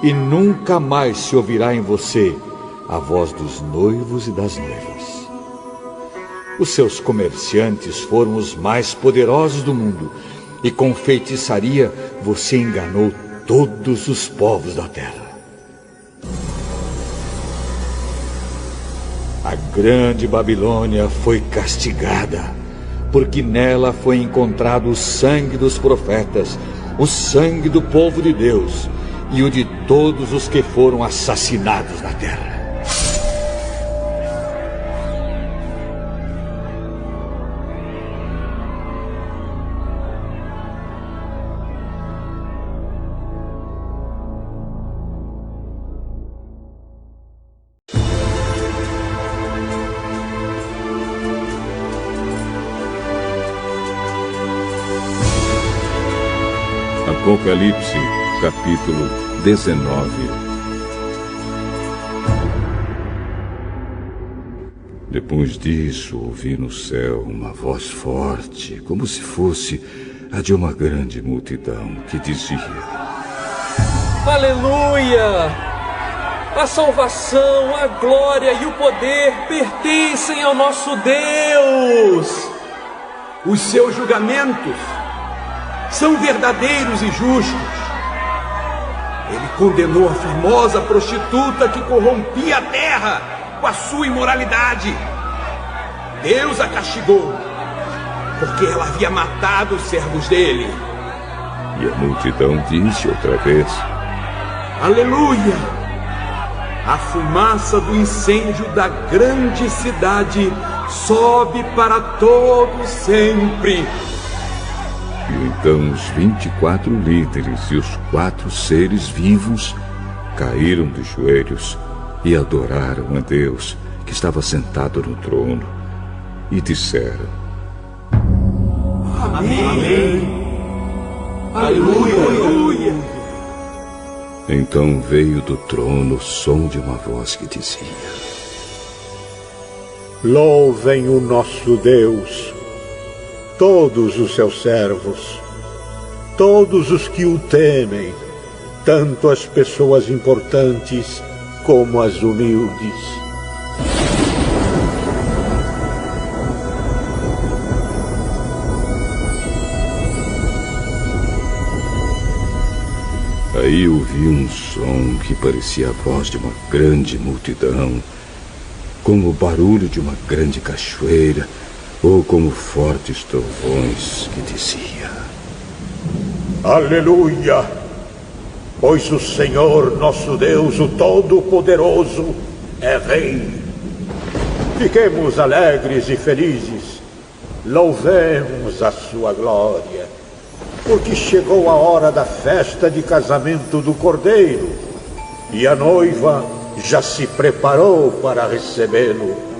e nunca mais se ouvirá em você a voz dos noivos e das noivas. Os seus comerciantes foram os mais poderosos do mundo, e com feitiçaria você enganou todos os povos da terra. A grande Babilônia foi castigada, porque nela foi encontrado o sangue dos profetas, o sangue do povo de Deus e o de todos os que foram assassinados na terra. Apocalipse, capítulo 19. Depois disso, ouvi no céu uma voz forte, como se fosse a de uma grande multidão, que dizia: Aleluia! A salvação, a glória e o poder pertencem ao nosso Deus! Os seus julgamentos são verdadeiros e justos. Ele condenou a famosa prostituta que corrompia a terra com a sua imoralidade. Deus a castigou, porque ela havia matado os servos dele. E a multidão disse outra vez: Aleluia! A fumaça do incêndio da grande cidade sobe para todo sempre. E então os 24 líderes e os 4 seres vivos caíram de joelhos e adoraram a Deus, que estava sentado no trono, e disseram: Amém! Amém. Aleluia! Aleluia! Então veio do trono o som de uma voz que dizia: Louvem o nosso Deus, todos os seus servos, todos os que o temem, tanto as pessoas importantes como as humildes. Aí ouvi um som que parecia a voz de uma grande multidão, como o barulho de uma grande cachoeira, ou como fortes trovões, que dizia: Aleluia! Pois o Senhor nosso Deus, o Todo-Poderoso, é Rei. Fiquemos alegres e felizes, louvemos a sua glória, porque chegou a hora da festa de casamento do Cordeiro, e a noiva já se preparou para recebê-lo.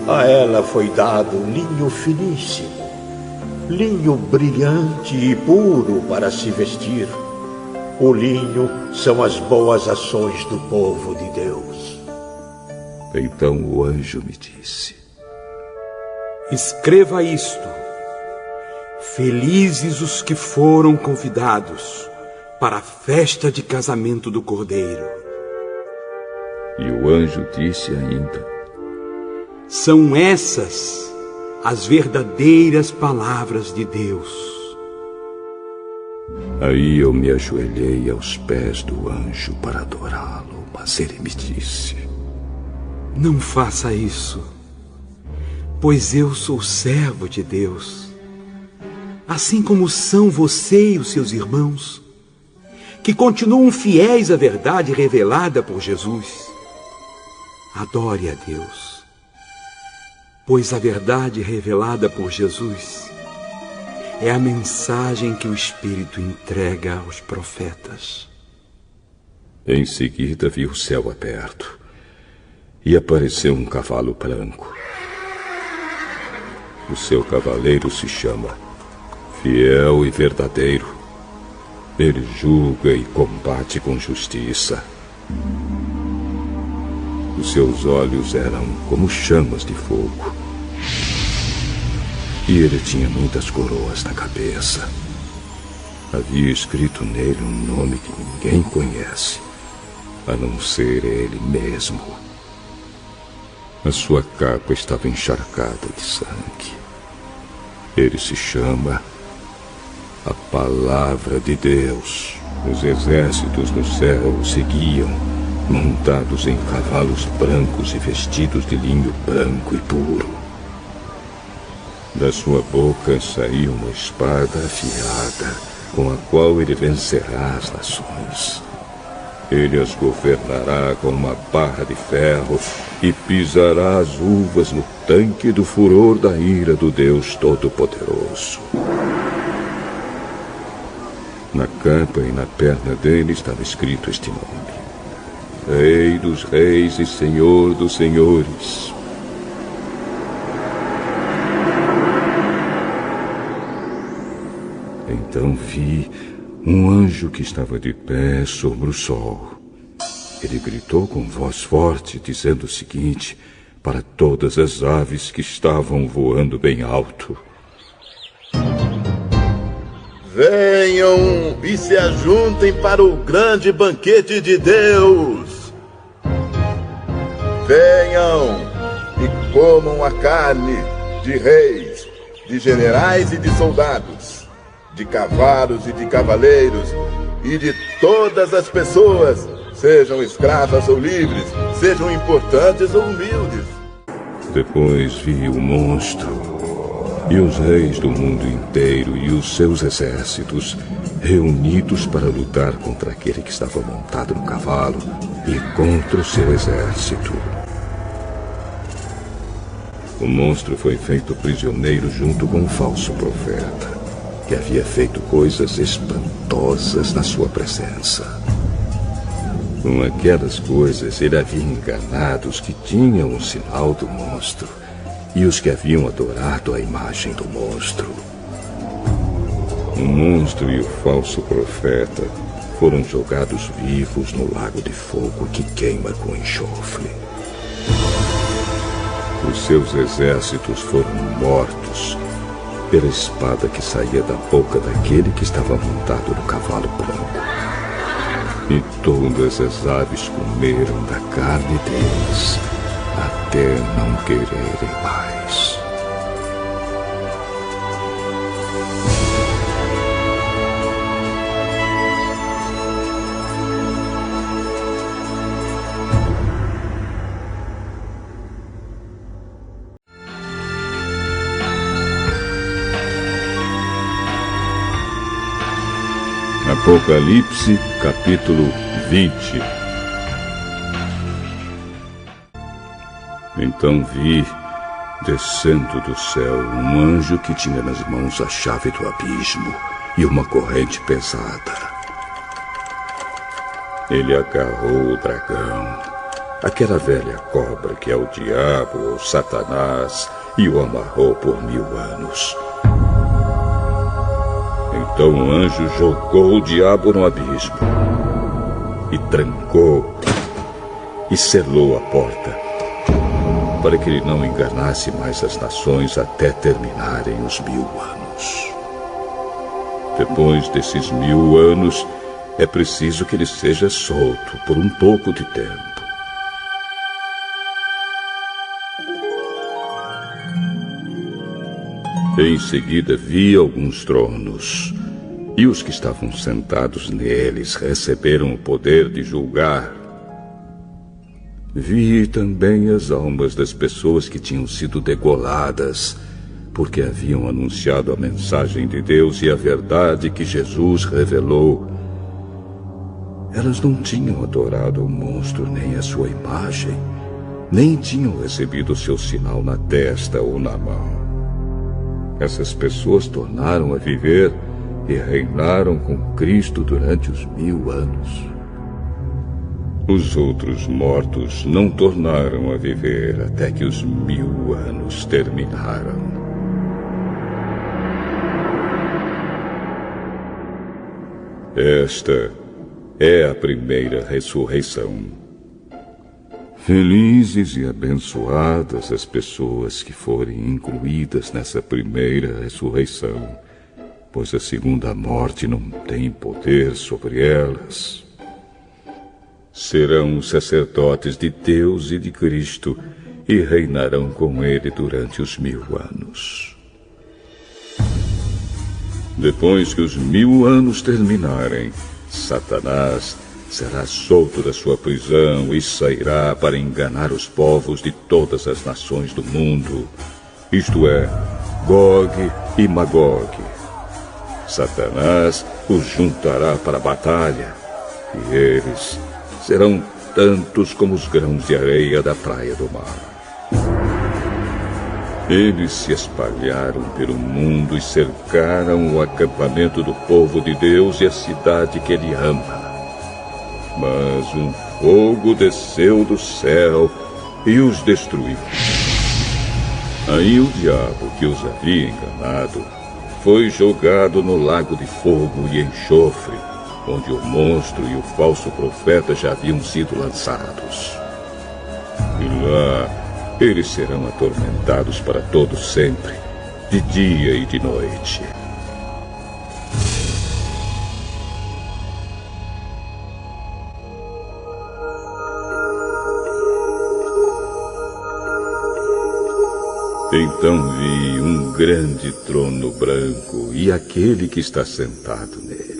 A ela foi dado linho finíssimo, linho brilhante e puro para se vestir. O linho são as boas ações do povo de Deus. Então o anjo me disse: Escreva isto: Felizes os que foram convidados para a festa de casamento do Cordeiro. E o anjo disse ainda: São essas as verdadeiras palavras de Deus. Aí eu me ajoelhei aos pés do anjo para adorá-lo, mas ele me disse: Não faça isso, pois eu sou servo de Deus, assim como são você e os seus irmãos, que continuam fiéis à verdade revelada por Jesus. Adore a Deus, pois a verdade revelada por Jesus é a mensagem que o Espírito entrega aos profetas. Em seguida vi o céu aberto e apareceu um cavalo branco. O seu cavaleiro se chama Fiel e Verdadeiro. Ele julga e combate com justiça. Os seus olhos eram como chamas de fogo. E ele tinha muitas coroas na cabeça. Havia escrito nele um nome que ninguém conhece, a não ser ele mesmo. A sua capa estava encharcada de sangue. Ele se chama a Palavra de Deus. Os exércitos no céu o seguiam, montados em cavalos brancos e vestidos de linho branco e puro. Da sua boca saiu uma espada afiada, com a qual ele vencerá as nações. Ele as governará com uma barra de ferro e pisará as uvas no tanque do furor da ira do Deus Todo-Poderoso. Na capa e na perna dele estava escrito este nome: Rei dos Reis e Senhor dos Senhores. Então vi um anjo que estava de pé sobre o sol. Ele gritou com voz forte, dizendo o seguinte para todas as aves que estavam voando bem alto: Venham e se ajuntem para o grande banquete de Deus. Venham e comam a carne de reis, de generais e de soldados, de cavalos e de cavaleiros, e de todas as pessoas, sejam escravas ou livres, sejam importantes ou humildes. Depois vi o monstro e os reis do mundo inteiro e os seus exércitos reunidos para lutar contra aquele que estava montado no cavalo e contra o seu exército. O monstro foi feito prisioneiro junto com o falso profeta, que havia feito coisas espantosas na sua presença. Com aquelas coisas, ele havia enganado os que tinham o sinal do monstro e os que haviam adorado a imagem do monstro. O monstro e o falso profeta foram jogados vivos no lago de fogo que queima com enxofre. Os seus exércitos foram mortos pela espada que saía da boca daquele que estava montado no cavalo branco. E todas as aves comeram da carne deles, até não quererem mais. Apocalipse, capítulo 20. Então vi, descendo do céu, um anjo que tinha nas mãos a chave do abismo e uma corrente pesada. Ele agarrou o dragão, aquela velha cobra que é o diabo ou Satanás, e o amarrou por 1000 anos. Então o anjo jogou o diabo no abismo e trancou e selou a porta, para que ele não enganasse mais as nações até terminarem os 1000 anos. Depois desses 1000 anos, é preciso que ele seja solto por um pouco de tempo. Em seguida vi alguns tronos, e os que estavam sentados neles receberam o poder de julgar. Vi também as almas das pessoas que tinham sido degoladas, porque haviam anunciado a mensagem de Deus e a verdade que Jesus revelou. Elas não tinham adorado o monstro nem a sua imagem, nem tinham recebido o seu sinal na testa ou na mão. Essas pessoas tornaram a viver e reinaram com Cristo durante os 1000 anos. Os outros mortos não tornaram a viver até que os 1000 anos terminaram. Esta é a primeira ressurreição. Felizes e abençoadas as pessoas que forem incluídas nessa primeira ressurreição, pois a segunda morte não tem poder sobre elas. Serão os sacerdotes de Deus e de Cristo e reinarão com ele durante os 1000 anos. Depois que os 1000 anos terminarem, Satanás será solto da sua prisão e sairá para enganar os povos de todas as nações do mundo, isto é, Gog e Magog. Satanás os juntará para a batalha, e eles serão tantos como os grãos de areia da praia do mar. Eles se espalharam pelo mundo e cercaram o acampamento do povo de Deus e a cidade que ele ama. Mas um fogo desceu do céu e os destruiu. Aí o diabo que os havia enganado foi jogado no lago de fogo e enxofre, onde o monstro e o falso profeta já haviam sido lançados. E lá eles serão atormentados para todo sempre, de dia e de noite. Então vi um grande trono branco e aquele que está sentado nele.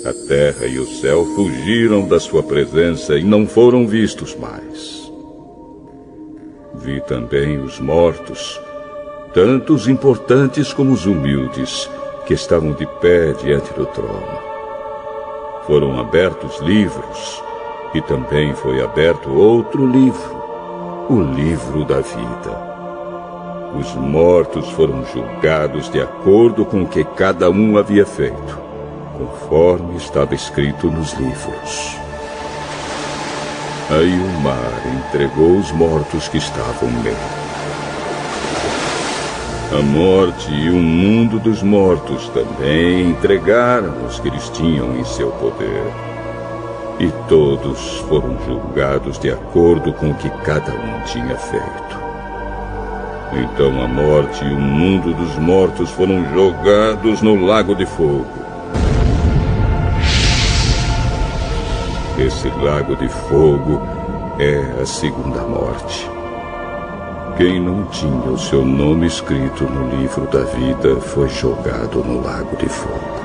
A terra e o céu fugiram da sua presença e não foram vistos mais. Vi também os mortos, tanto os importantes como os humildes, que estavam de pé diante do trono. Foram abertos livros, e também foi aberto outro livro, o livro da vida. Os mortos foram julgados de acordo com o que cada um havia feito, conforme estava escrito nos livros. Aí o mar entregou os mortos que estavam nele. A morte e o mundo dos mortos também entregaram os que eles tinham em seu poder. E todos foram julgados de acordo com o que cada um tinha feito. Então a morte e o mundo dos mortos foram jogados no lago de fogo. Esse lago de fogo é a segunda morte. Quem não tinha o seu nome escrito no livro da vida foi jogado no lago de fogo.